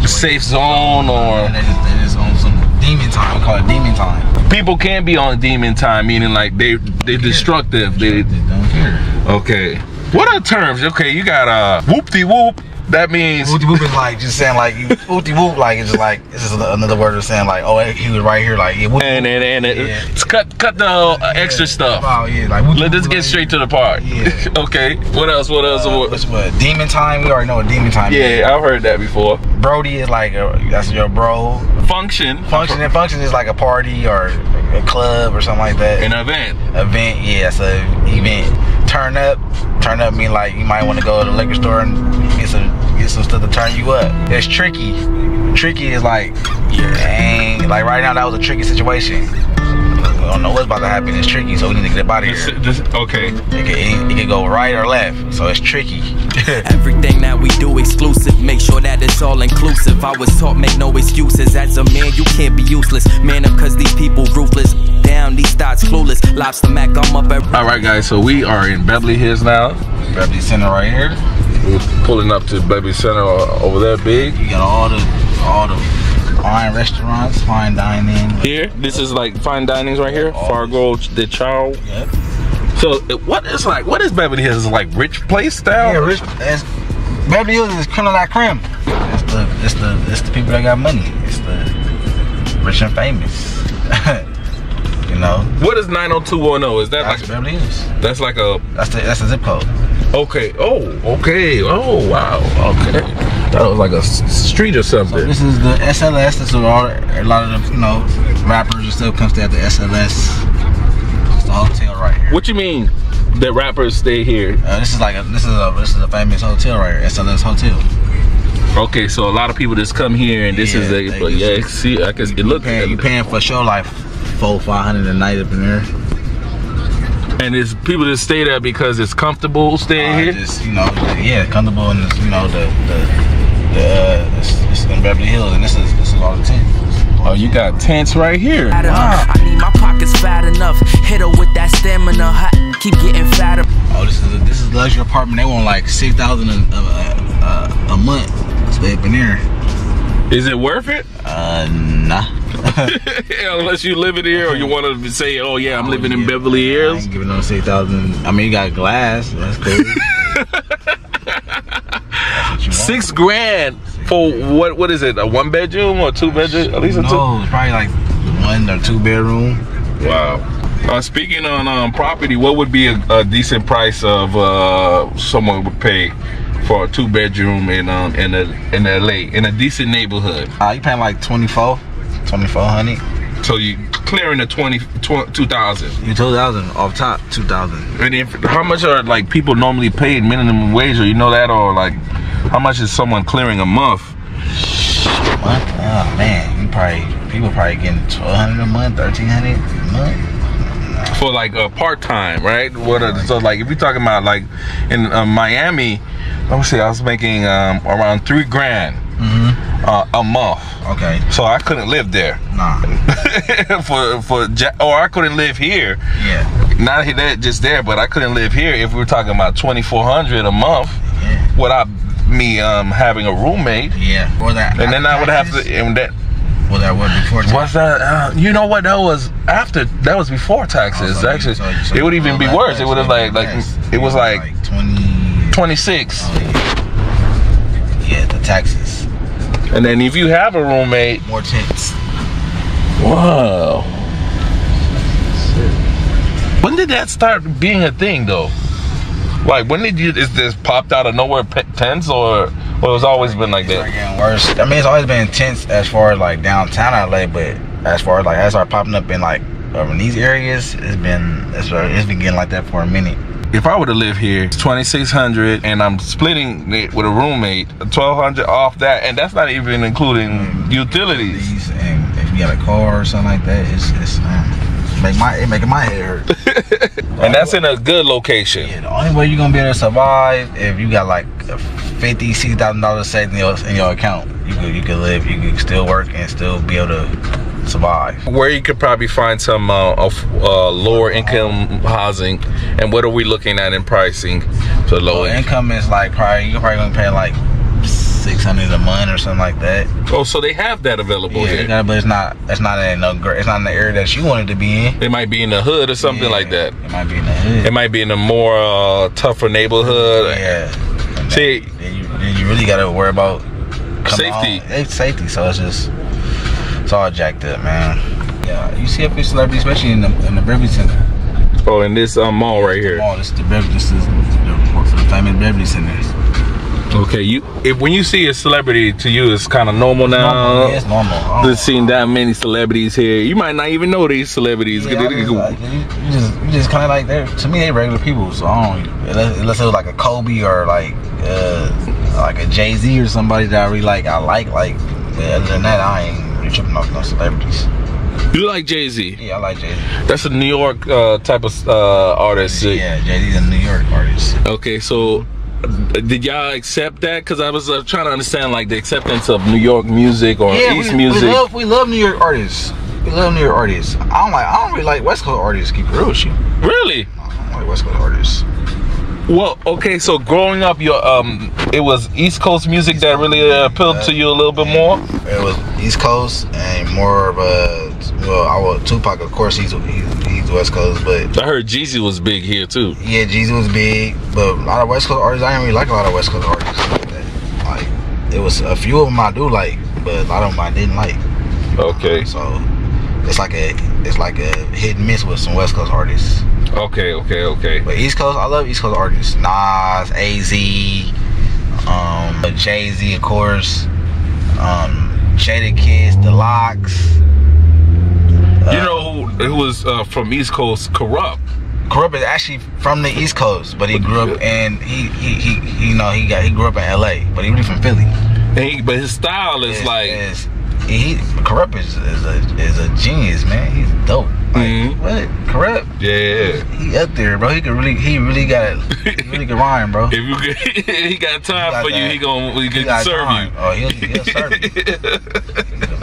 safe zone or. They just on some demon time. We call it demon time. People can be on demon time, meaning like they're destructive. They don't care. Okay. What are terms? Okay, you got whoop-de-whoop. That means whoop-de-whoop is like just saying like you whoop-de-whoop, like it's just like this is another word of saying like, oh, he was right here, like it's cut the extra stuff. Oh yeah, like let's get straight to the part. Yeah. Okay. What else? What demon time? We already know what demon time is. Yeah, I've heard that before. Brody is like that's your bro. Function is like a party or a club or something like that. An event. Yeah, it's an event. Turn up mean like you might want to go to the liquor store and get some stuff to turn you up. It's tricky. Tricky is like, dang, like right now that was a tricky situation. We don't know what's about to happen. It's tricky, so we need to get out of here. Okay. It can go right or left, so it's tricky. Everything that we do exclusive, make sure that it's all inclusive. I was taught make no excuses. As a man, you can't be useless. Man up cause these people ruthless. Down, these thoughts clueless. Lobster Mac, I'm up at. Alright guys, so we are in Beverly Hills now. Beverly Center right here. We're pulling up to Beverly Center over there, big. You got all the fine restaurants, fine dining. Here, this is like fine dinings right here. Fargo de Chao. Yep. So what is Beverly Hills? Is it like rich place style? Yeah, rich. Beverly Hills is creme de la creme. It's the people that got money. It's the rich and famous. You know. What is 90210? Is that that's like Beverly Hills? That's like a. That's the zip code. Okay. Oh. Okay. Oh wow. Okay. That was like a street or something. So this is the SLS. This is all a lot of the rappers and stuff comes to at the SLS. It's the hotel right here. What you mean that rappers stay here? This is a famous hotel right here. SLS Hotel. Okay, so a lot of people just come here and this is a. But yeah, see, I guess it looks. You paying for a show like $400-500 a night up in there. And it's people that stay there because it's comfortable staying here. Just comfortable, and it's, it's in Beverly Hills, and this is all the tents. Oh, you got tents right here. Wow. I need my pockets fat enough. Hit her with that stamina. Keep getting fatter. Oh, this is a luxury apartment. They want like $6,000 a month. Up in there. Is it worth it? Nah. Unless you live in here or you want to say, oh yeah, I'm living in Beverly Hills. I ain't giving no 6,000. I mean, you got glass. That's cool. $6 grand for what is it? A 1-bedroom or 2-bedroom? At least a 2? No, it's probably like 1 or 2 bedroom. Wow. Speaking on property, what would be a decent price of someone would pay for a 2-bedroom in LA in a decent neighborhood? You paying like 2,400. So you clearing the 2,000. You 2,000 off top, 2,000. And if, how much are like people normally paid minimum wage, or you know that, or like how much is someone clearing a month? Month? Oh man, people probably getting 1,200 a month, 1,300 a month. For like a part-time, right? So like if you're talking about like in Miami, let me see, I was making around $3 grand a month. Okay. So I couldn't live there. Nah. Or I couldn't live here. Yeah. Not just there, but I couldn't live here if we were talking about $2,400 a month without me having a roommate. Yeah. Or that. And then I would have to. And that. Well, that was before taxes. What's that? You know what? That was after. That was before taxes. So actually, so it would even be worse. It would have like it was like 26. Oh, yeah, the taxes. And then if you have a roommate, More tents. wow. When did that start being a thing though? Like when did is this popped out of nowhere tents, or it's always been like that? It's getting worse. I mean, it's always been intense as far as like downtown LA, but as far as like as I popping up in like in these areas, it's been getting like that for a minute. If I were to live here, it's $2,600, and I'm splitting it with a roommate, $1,200 off that, and that's not even including utilities. And if you got a car or something like that, it's making my head hurt. And that's in a good location. Yeah, the only way you're gonna be able to survive if you got like $50,000, $60,000 saved in your account. You could live, you can still work and still be able to survive. Where you could probably find some lower income housing, and what are we looking at in pricing for low income? Is like you're probably gonna pay like $600 a month or something like that. Oh, so they have that available here. Yeah, but it's not in the area that you wanted to be in. It might be in the hood or something like that. It might be in the hood. It might be in a more tougher neighborhood. Yeah. See, then you really gotta worry about safety. Safety. So it's all jacked up, man. Yeah, you see a few celebrities, especially in the Beverly Center. Oh, in this mall right here. This is the famous Beverly Center. Okay, when you see a celebrity, to you it's kind of normal now. Yeah, it's normal. Just seeing that many celebrities here, you might not even know these celebrities. Yeah, you just kind of like to me they regular people. So I don't, unless it was like a Kobe or like a Jay-Z or somebody that I really like. But other than that, I ain't really tripping off no celebrities. You like Jay-Z? Yeah, I like Jay-Z. That's a New York type of artist. Yeah, Jay-Z's a New York artist. Okay, so did y'all accept that? Because I was trying to understand like the acceptance of New York music or East music. We love New York artists. We love New York artists. I don't really like West Coast artists. Keep it real with you. Really? I don't like West Coast artists. Well, okay, so growing up, it was East Coast music that really appealed to you a little bit more? It was East Coast and more of Tupac, of course, he's West Coast, but I heard Jeezy was big here too. Yeah, Jeezy was big, but a lot of West Coast artists, I didn't really like a lot of West Coast artists like that. Like, it was a few of them I do like, but a lot of them I didn't like. Okay. So it's like a hit and miss with some West Coast artists. Okay. But East Coast, I love East Coast artists. Nas, AZ, Jay-Z, of course, Jada Kiss, The Locks. You know who was from East Coast? Corrupt. Corrupt is actually from the East Coast, but he grew up in he grew up in L.A., but he really from Philly. But his style is Corrupt is a genius, man. He's dope. Like, what? Corrupt? Yeah. He up there, bro. He really can rhyme, bro. If he got time for you, he can serve you. Oh, he'll serve you.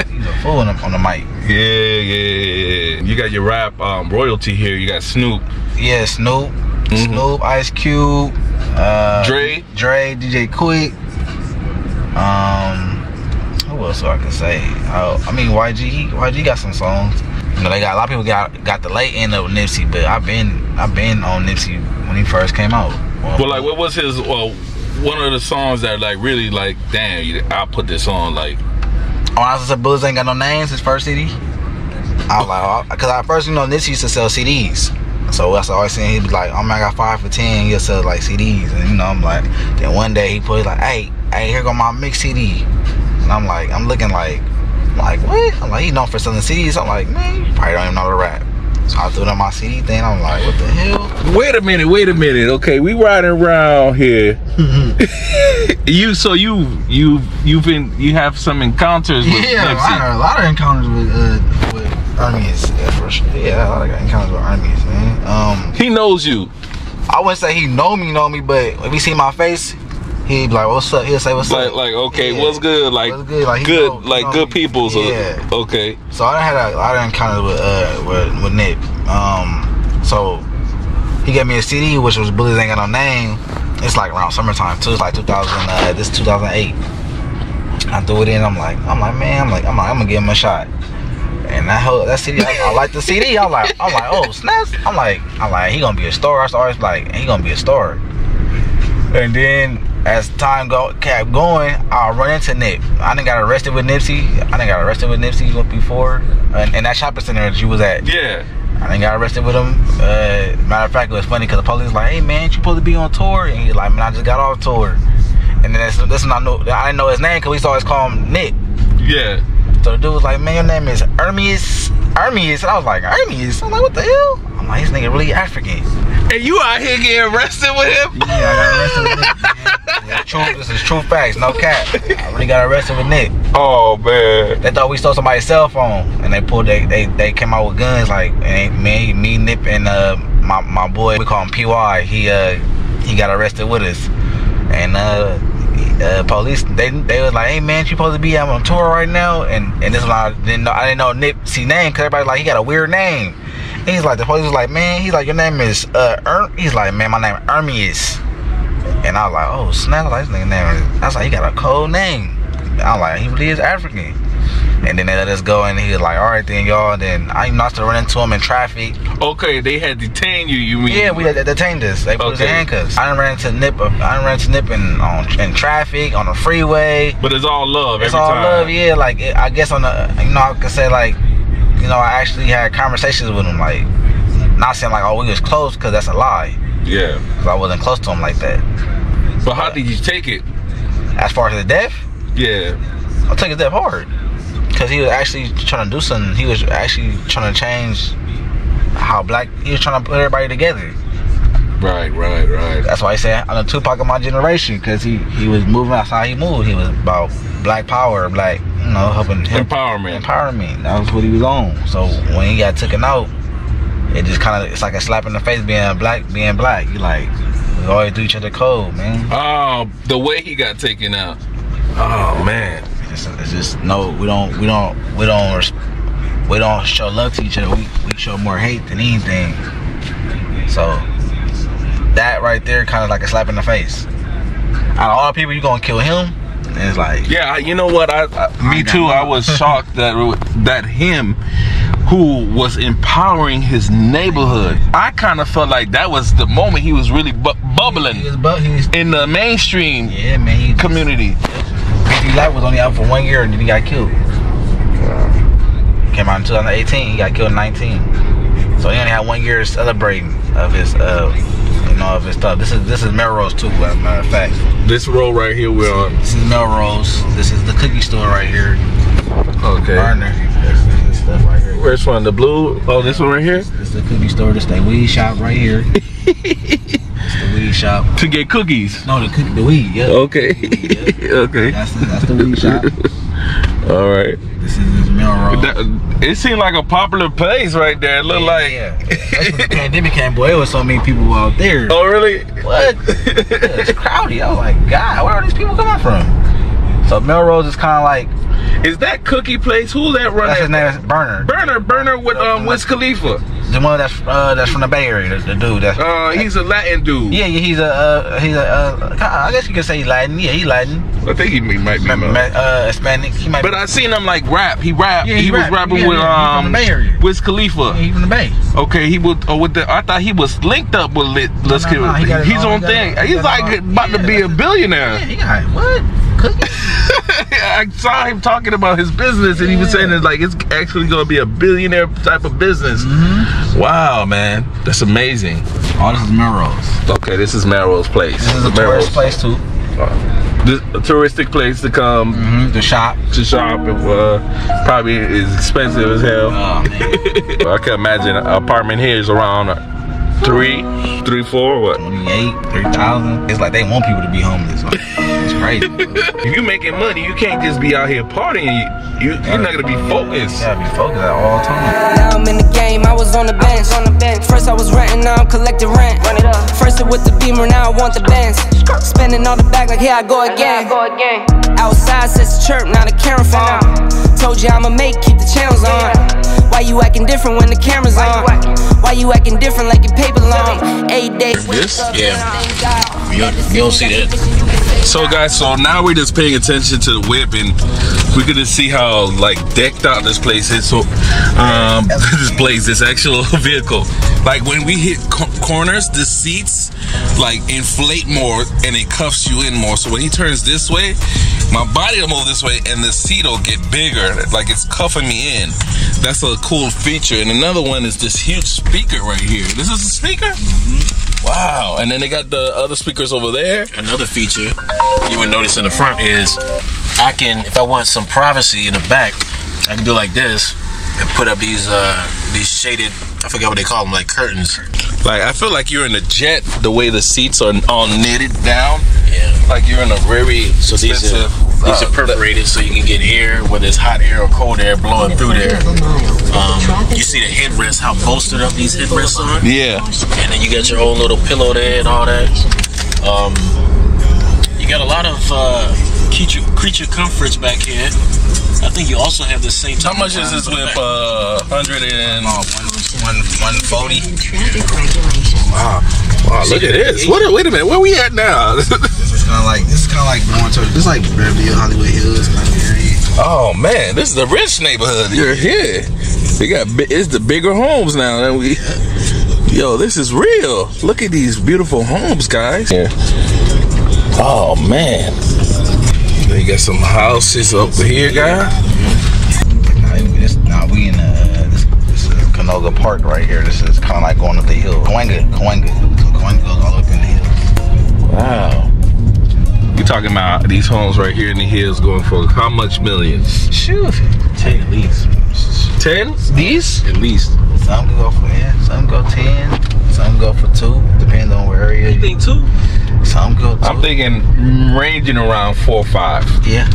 He's a fool on the mic. Yeah. You got your rap royalty here. You got Snoop. Yeah, Snoop. Snoop, Ice Cube, Dre, DJ Quick. Who else I can say? I mean, YG got some songs. You know, they got a lot of people got the late end of Nipsey, but I've been on Nipsey when he first came out. Well, like, what was his? One of the songs that like really like, damn, I'll put this on. Like, I said, Bullets Ain't Got No Names, his first CD. I was like, because at first, you know, Nipsey used to sell CDs. So that's always saying, he'd be like, oh man, I got 5 for 10, he'll sell like CDs. And you know, I'm like, then one day he put like, hey, here go my mix CD. And I'm like, I'm looking like what? I'm like, he known for selling CDs. I'm like, man, you probably don't even know how to rap. So I threw it on my CD thing. I'm like, what the hell? Wait a minute. Okay, we riding around here. You have some encounters with Nipsey. I had a lot of encounters with armies. Yeah, a lot of encounters with armies, man. He knows you. I wouldn't say he know me, but if he see my face, he'd be like, what's up? He'll say, what's up? Like, okay, yeah. What's good? Like, what's good? Like, good, know, like good people. So, yeah. Okay. So I had a lot of encounters with Nip. So he gave me a CD, which was Bullets Ain't Got No Name. It's like around summertime too. It's like 2000. This is 2008. I threw it in. I'm like, man, I'm gonna give him a shot. And that CD, I like the CD. I'm like, oh snaps. I'm like, he gonna be a star. I always like, he gonna be a star. And then as time kept going, I run into Nip. I done got arrested with Nipsey. Before, and that shopping center that you was at. Yeah. I done got arrested with him. Matter of fact, it was funny because the police was like, hey man, you supposed to be on tour? And he's like, man, I just got off tour. And then this one I didn't know his name because we used to always call him Nick. Yeah. So the dude was like, man, your name is Hermes. And I was like, Hermes? I'm like, what the hell? I'm like, this nigga really African. And you out here getting arrested with him? Yeah, I got arrested with Nick, man. Yeah, this is true facts, no cap. I really got arrested with Nick. Oh man. They thought we stole somebody's cell phone, and they came out with guns. Like, and me, Nip, and my boy, we call him PY. He got arrested with us, and police they was like, hey man, you supposed to be out on tour right now, and this one I didn't know Nipsey's name because everybody's like, he got a weird name. And he's like, the police was like, man, he's like, your name is he's like, man, my name is Hermes. And I was like, oh snap, I was like, this nigga name I was like, he got a cold name. I was like, he really is African. And then they let us go, and he was like, all right then, y'all. Then I started running into him in traffic. Okay, they had detained you mean? Yeah, they detained us. They put us in handcuffs. I done ran into Nip in traffic, on the freeway. But it's all love. It's all love, yeah. Like, I guess on the, you know, I could say like, you know, I actually had conversations with him, like, not saying like, oh, we was close, because that's a lie. Yeah. Because I wasn't close to him like that. But how did you take it? As far as the death? Yeah. I took his death hard. Because he was actually trying to do something. He was actually trying to change how black, he was trying to put everybody together. Right. That's why I say I'm the Tupac of my generation, because he was moving, that's how he moved. He was about black power, black, you know, helping him. Empowerment. That was what he was on. So when he got taken out, it just kind of, it's like a slap in the face being black. You like, we always do each other cold, man. Oh, the way he got taken out. Oh man. It's just, no, we don't show love to each other. We show more hate than anything. So that right there kind of like a slap in the face. Out of all the people, you gonna kill him? And it's like, yeah, you know what? Me too. I was shocked that him, who was empowering his neighborhood, I kind of felt like that was the moment he was really bubbling in the mainstream community. Life was only out for 1 year and then he got killed. Came out in 2018, he got killed in 19. So he only had 1 year celebrating of his of his stuff. This is Melrose too, as a matter of fact. This road right here we're on. This is Melrose. This is the cookie store right here. Okay. Burner. This stuff right here. Where's one? The blue? Oh, this one right here? This is the cookie store. This is the weed shop right here. It's the weed shop. To get cookies? No, the weed, yeah. Okay. Yeah. Okay. That's the weed shop. All right. This is Melrose. It seemed like a popular place right there. It looked like. Yeah. That's when the pandemic came, boy. There was so many people out there. Oh, really? What? It's crowded. I was like, God, where are these people coming from? So Melrose is kind of like. Is that Cookie Place? Who that running? That's his name is Burner. Burner with Wiz Khalifa. The one that's from the Bay Area. The dude that's he's a Latin dude. Yeah, he's a I guess you could say he's Latin. Yeah, he's Latin. I think he might be Hispanic. He might. But I seen him like rap. He rapped. Yeah, he was rapping with from the Bay Area. Wiz Khalifa. Yeah, he's from the Bay. Okay, he was with the. I thought he was linked up with Let's Get. He's on thing. He's like about to be a billionaire. Yeah, he got what? Cookies? I saw him talking about his business, and he was saying it's like it's actually going to be a billionaire type of business. Wow, man, that's amazing. Oh, this is Melrose. Okay, this is Melrose Place. This is a tourist place too. This a touristic place to come to shop. And probably is expensive as hell. Oh, man. I can imagine an apartment here is around 3, 4, what? 28, 3,000. It's like they want people to be homeless. It's crazy. If you making money, you can't just be out here partying. You're not gonna be focused. You gotta be focused at all times. Now I'm in the game, I was on the bench. First I was renting, now I'm collecting rent. First it with the Beamer, now I want the Benz. Spending all the bag like here I go again. Outside says chirp, now the camera phone. Told you I'ma keep the channels on. Why you acting different when the camera's on? Why you acting different like your paper long? 8 days. This? Yeah. You don't see that. So guys, so now we're just paying attention to the whip, and we're gonna see how like decked out this place is. So this actual vehicle, like when we hit corners, the seats like inflate more and it cuffs you in more. So when he turns this way, my body will move this way and the seat will get bigger, like it's cuffing me in. That's a cool feature. And another one is this huge speaker right here. This is a speaker? Wow. And then they got the other speakers over there. Another feature you would notice in the front is I can, if I want some privacy in the back, I can do like this and put up these shaded, I forget what they call them, like curtains. Like I feel like you're in a jet, the way the seats are all knitted down. Yeah. Like you're in a very expensive. These are perforated so you can get air, whether it's hot air or cold air blowing through there. You see the headrests, how bolstered up these headrests are? Yeah. And then you got your own little pillow there and all that. You got a lot of creature comforts back here. I think you also have the same type. How much is this whip? 140. Wow, look at this. Wait a minute, where we at now? This is kind of like going to this like Beverly Hollywood Hills kind of area. Oh man, this is the rich neighborhood. You're here. They got it's the bigger homes now than we. Yo, this is real. Look at these beautiful homes, guys. Yeah. Oh man. They got some houses over here, guys. Now we in this is Canoga Park right here. This is kind of like going up the hill. Cahuenga. So Cahuenga goes all up in the hills. Wow. You're talking about these homes right here in the hills going for how much millions? Shoot, 10 at least. 10? These? At least. Some go for some go 10. Some go for 2, depending on where area. You think 2? Some go 2. I'm thinking ranging around 4 or 5. Yeah.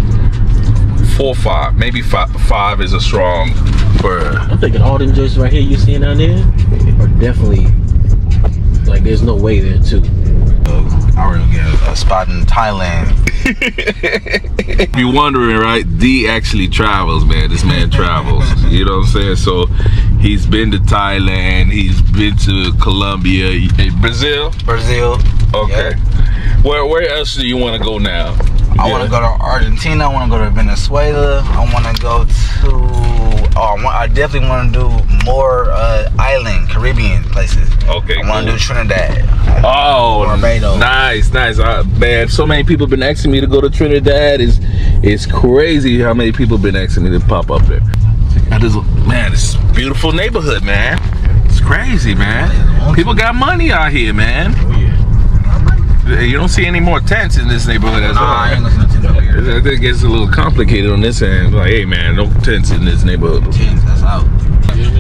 4 or 5. Maybe 5 is a strong word. I'm thinking all them joints right here you seeing down there are definitely like there's no way there too. I already get a spot in Thailand. If you're wondering, right? D actually travels, man. This man travels. You know what I'm saying? So he's been to Thailand. He's been to Colombia, Brazil. Okay. Yeah. Where else do you want to go now? I want to go to Argentina. I want to go to Venezuela. I want to go to. I definitely want to do more island Caribbean places. Okay. I want to do Trinidad. Oh, Barbados. Nice. Man, so many people been asking me to go to Trinidad. It's crazy how many people been asking me to pop up there. Man, it's a beautiful neighborhood, man. It's crazy, man. People got money out here, man. You don't see any more tents in this neighborhood as well. I ain't listening to no here. I think it gets a little complicated on this end. Like, hey man, no tents in this neighborhood. Tents, that's out.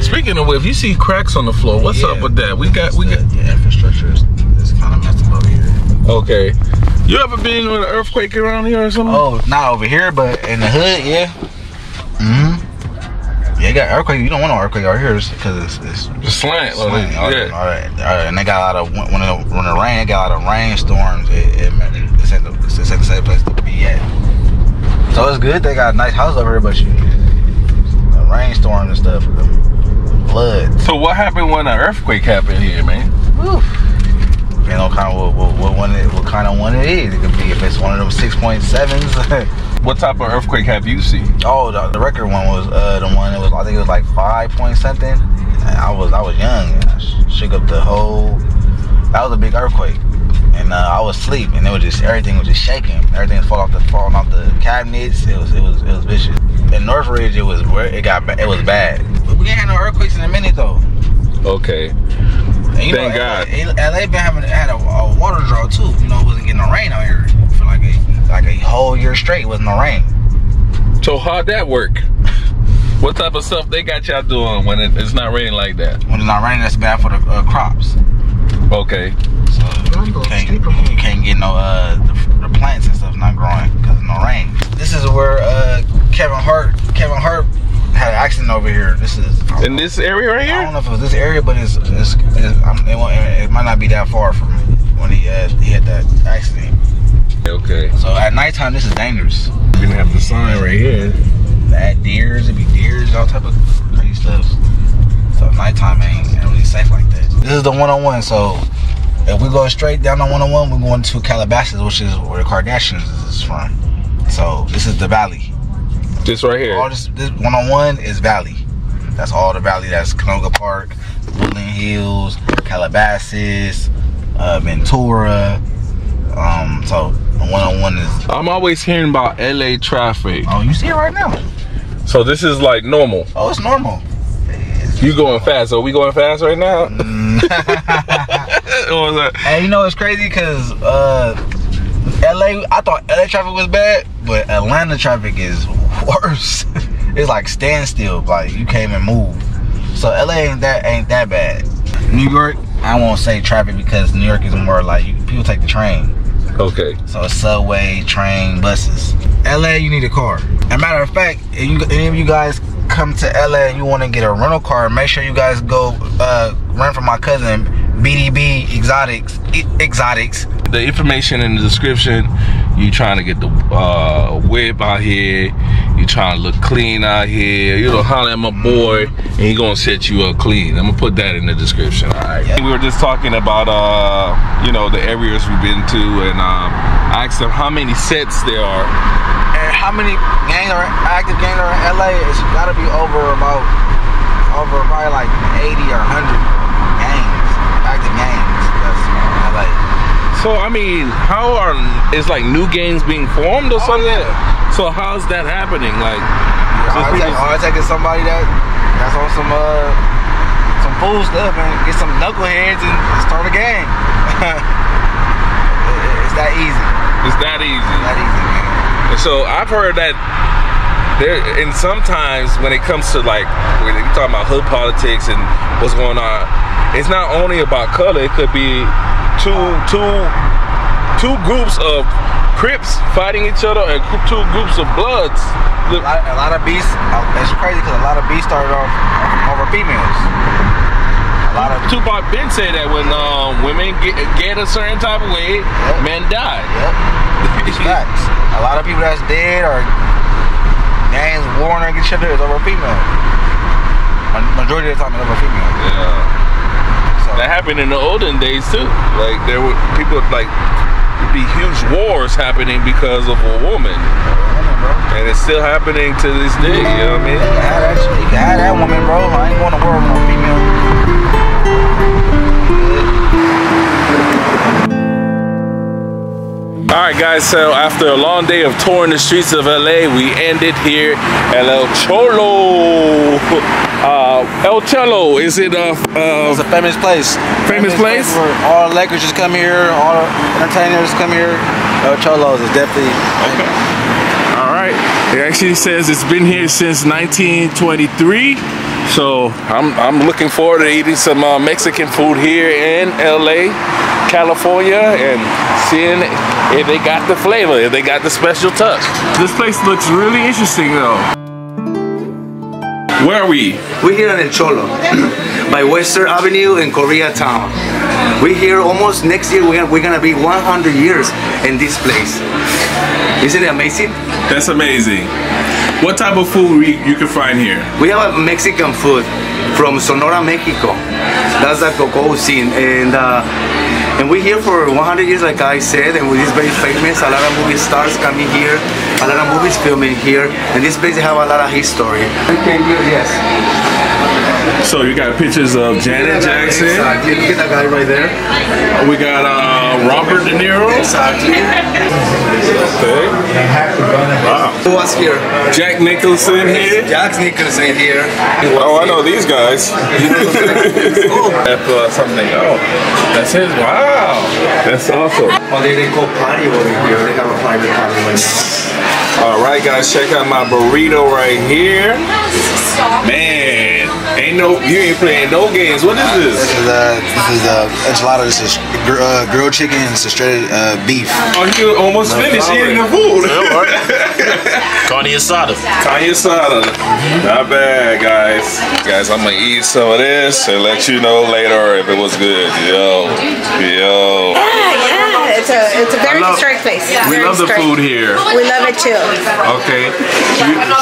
Speaking of which, you see cracks on the floor. What's up with that? We got yeah, infrastructure is kind of messed up over here. Okay. You ever been with an earthquake around here or something? Oh, not over here, but in the hood, yeah. Yeah, you got earthquake. You don't want no earthquake out here because it's slant. Yeah. All right. And they got a lot of when it rain, they got a lot of rainstorms. It's ain't the same place to be at. So So it's good. They got a nice house over here, but the rainstorm and stuff, floods. So what happened when an earthquake happened here, man? Oof. You know, kind of what kind of one it is. It could be if it's one of them 6.7s. What type of earthquake have you seen? Oh, the record one was the one that was, I think it was like 5 point something. And I was young and I shook up the whole. That was a big earthquake, and I was asleep and it was just everything was just shaking. Everything was falling off the cabinets. It was vicious. In Northridge, it was bad. But we ain't had no earthquakes in a minute though. Okay. And you Thank know, God. LA been had a water drought too. You know, it wasn't getting no rain out here for like a whole year straight. It wasn't no rain. So how'd that work? What type of stuff they got y'all doing when it's not raining like that? When it's not raining, that's bad for the crops. Okay. So you can't get no the plants and stuff not growing because of no rain. This is where Kevin Hart had an accident over here. This is in this area right here. I don't know if it was this area, but it might not be that far from when he had that accident. Okay. So at nighttime, this is dangerous. We're gonna have the sign right here. Bad deers, it be deers, all type of crazy stuff. So nighttime ain't really safe like that. This is the 101. So if we go straight down on 101, we're going to Calabasas, which is where the Kardashians is from. So this is the valley. This right here. All this 101 is valley. That's all the valley. That's Canoga Park, Woodland Hills, Calabasas, Ventura. So the 101 is. I'm always hearing about LA traffic. Oh, you see it right now. So this is like normal. Oh, it's normal. You going fast? So we going fast right now? Hey, you know it's crazy because LA. I thought LA traffic was bad, but Atlanta traffic is worse. It's like standstill. Like you can't even move. So LA ain't that bad. New York, I won't say traffic because New York is more like people take the train. Okay. So it's subway, train, buses. LA, you need a car. As a matter of fact, if any of you guys come to LA and you want to get a rental car, make sure you guys go rent from my cousin BDB Exotics. The information in the description. You trying to get the whip out here. You trying to look clean out here. You know, holler at my boy and he gonna set you up clean. I'm gonna put that in the description. All right. Yep. We were just talking about you know, the areas we've been to, and I asked them how many sets there are. And how many active gangs are in LA? It's gotta be over probably like 80 or 100 gangs, active gangs. That's LA. So I mean, is like new gangs being formed or something? Yeah. So how's that happening? Like, all I take is somebody that's on some fool stuff and get some knuckleheads and start a gang. It's that easy. It's that easy. That easy, man. And so I've heard that and sometimes when it comes to like when you talking about hood politics and what's going on, it's not only about color. It could be two groups of Crips fighting each other and two groups of Bloods. A lot of beefs. It's crazy because a lot of beefs started off over females. Tupac been said that when women get a certain type of way, yep, men die. Yep. Facts. A lot of people that's dead or gangs warring against each other is over female. Majority of the time it's over female. Yeah. So that happened in the olden days too. Like there were people like be huge wars happening because of a woman. And it's still happening to this day, you know what I mean? You can have that woman, bro. I ain't going to war with no female. Alright guys, so after a long day of touring the streets of LA, we ended here at El Cholo. El Cholo, is it it's a famous place. Famous place? Where all the Lakers just come here, all the entertainers come here. El Cholo's is definitely okay. Alright. It actually says it's been here since 1923. So I'm looking forward to eating some Mexican food here in LA, California, and seeing if they got the flavor, if they got the special touch. This place looks really interesting though. Where are we? We're here in El Cholo, by Western Avenue in Koreatown. We're here almost next year. We're gonna be 100 years in this place. Isn't it amazing? That's amazing. What type of food you can find here? We have a Mexican food from Sonora, Mexico. That's the cocoa scene, and we're here for 100 years, like I said, and it's very famous. A lot of movie stars coming here, a lot of movies filming here, and this place have a lot of history. Yes. So you got pictures of Janet Jackson. Exactly. Look at that guy right there. We got Robert De Niro. Exactly. Okay. Wow. Who was here? Jack Nicholson here. Jack Nicholson here. Oh, I know these guys. Something. Oh, that's his. Wow. That's awesome. Oh, they call party over here. They have a private party right now. All right, guys, check out my burrito right here. Man, you ain't playing no games. What is this? This is enchilada. This is grilled chicken. It's a straight beef. Oh, you almost finished eating the food. Carne asada. Carne asada. Not bad, guys. Guys, I'm gonna eat some of this and let you know later if it was good. Yo. It's a very historic place. We love the food here. We love it too. Okay.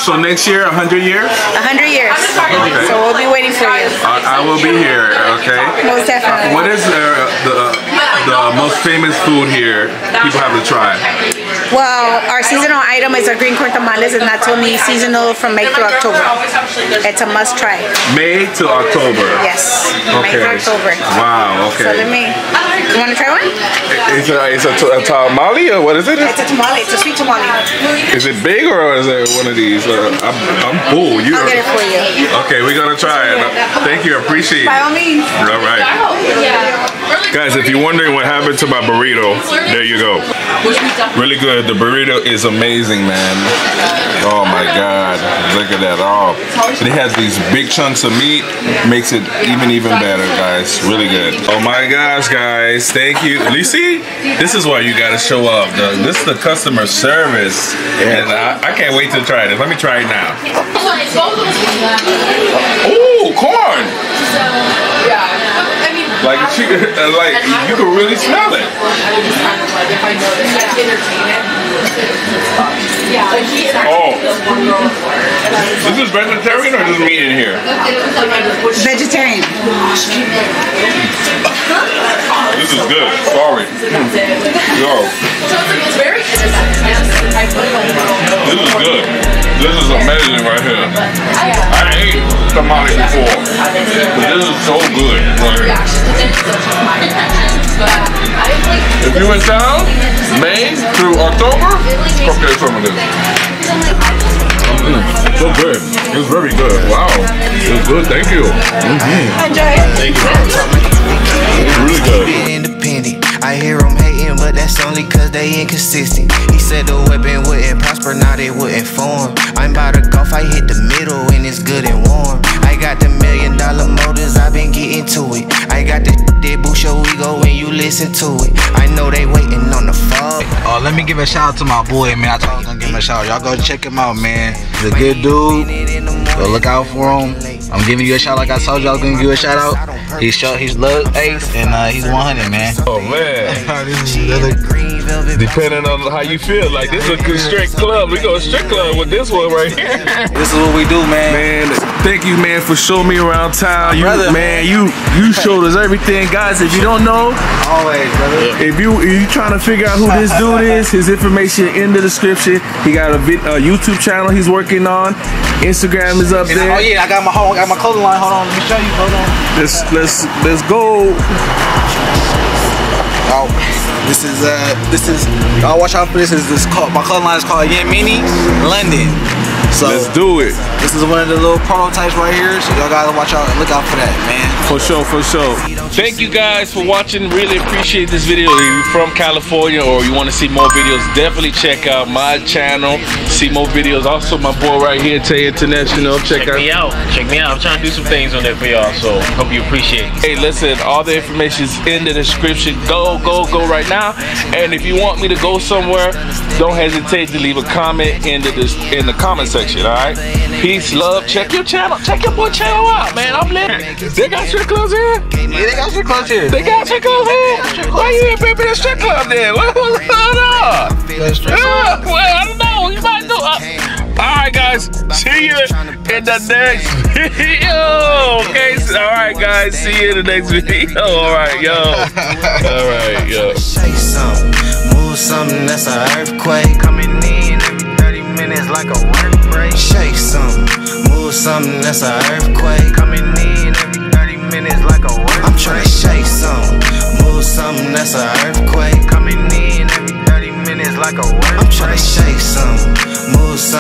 So next year, 100 years? 100 years. Okay. So we'll be waiting for you. I will be here. Okay. Most definitely. What is the most famous food here people have to try? Well, our seasonal item is our green corn tamales, and that's only seasonal from May through October. It's a must try. May to October. Yes. Okay. May through October. Wow. Okay. So you want to try one? It's a tamale, or what is it? It's a tamale. It's a sweet tamale. Is it big, or is it one of these? I'm full. I'll get it for you. Okay, we're gonna try it. Thank you. I appreciate it. By all means. All right. Guys, if you're wondering what happened to my burrito, there you go. Really good. The burrito is amazing, man. Oh my God. Look at that. Oh, it has these big chunks of meat. Makes it even better, guys. Really good. Oh my gosh, guys. Thank you. You see? This is why you gotta show up. This is the customer service. And I can't wait to try this. Let me try it now. Oh, corn! Like you can really smell it. Oh, this is vegetarian or just meat in here? Vegetarian. This is good. Sorry. Yo. This is good. This is amazing right here. I ate tamale before, but this is so good right here. If you're in town, May through October, come get some of this. So good. It's very good. Wow. It's good. Thank you. Enjoy. Thank you. It's really good. Independent. I hear them hating, but that's only cause they inconsistent. He said the weapon wouldn't prosper, now they wouldn't form. I'm about to golf, I hit the middle and it's good and warm. I got the $1 million motors, I've been getting to it. I got the that boost your ego when you listen to it. I know they waiting on the phone. Oh, let me give a shout out to my boy, man. I told you I was gonna give him a shout out. Y'all go check him out, man. He's a good dude. Go look out for him. I'm giving you a shout out like I told you I was gonna give you a shout out. He's love Ace and he's 100, man. Oh man. This is another. Depending on how you feel, like this is a strict club. We go strip club with this one right here. This is what we do, man. Man, thank you, man, for showing me around town. You, brother, man, you showed us everything, guys. If you don't know, always, brother. If you trying to figure out who this dude is, his information in the description. He got a YouTube channel he's working on. Instagram is up there. Oh yeah, I got my clothing line. Hold on, let me show you. Hold on. Let's go. Oh, this is y'all watch out for this. My clothing line is called Yemini London. So let's do it. This is one of the little prototypes right here, so y'all gotta watch out and look out for that, man. For sure, for sure. Thank you guys for watching. Really appreciate this video. If you're from California or you want to see more videos, definitely check out my channel. See more videos. Also, my boy right here, Tay International. Check me out. Check me out. I'm trying to do some things on there for y'all, so hope you appreciate it. Hey, listen, all the information is in the description. Go right now. And if you want me to go somewhere, don't hesitate to leave a comment in the comment section. All right. Peace, love. Check your channel. Check your boy channel out, man. I'm lit. They got strip clubs here. Yeah, they got strip clubs here. They got strip clubs here. Why you ain't been to the strip club then? What's going on? Well, I don't know. You might do. guys. See you in the next video. Okay, all right, guys. See you in the next video. All right, yo. All right, yo. Shake something, move something that's an earthquake. Coming in every 30 minutes like a work break. Shake something, move something that's an earthquake. Coming in every 30 minutes like a work break. I'm tryna shake something, move something that's an earthquake. Coming in every 30 minutes like a work break. I'm tryna shake something, move something.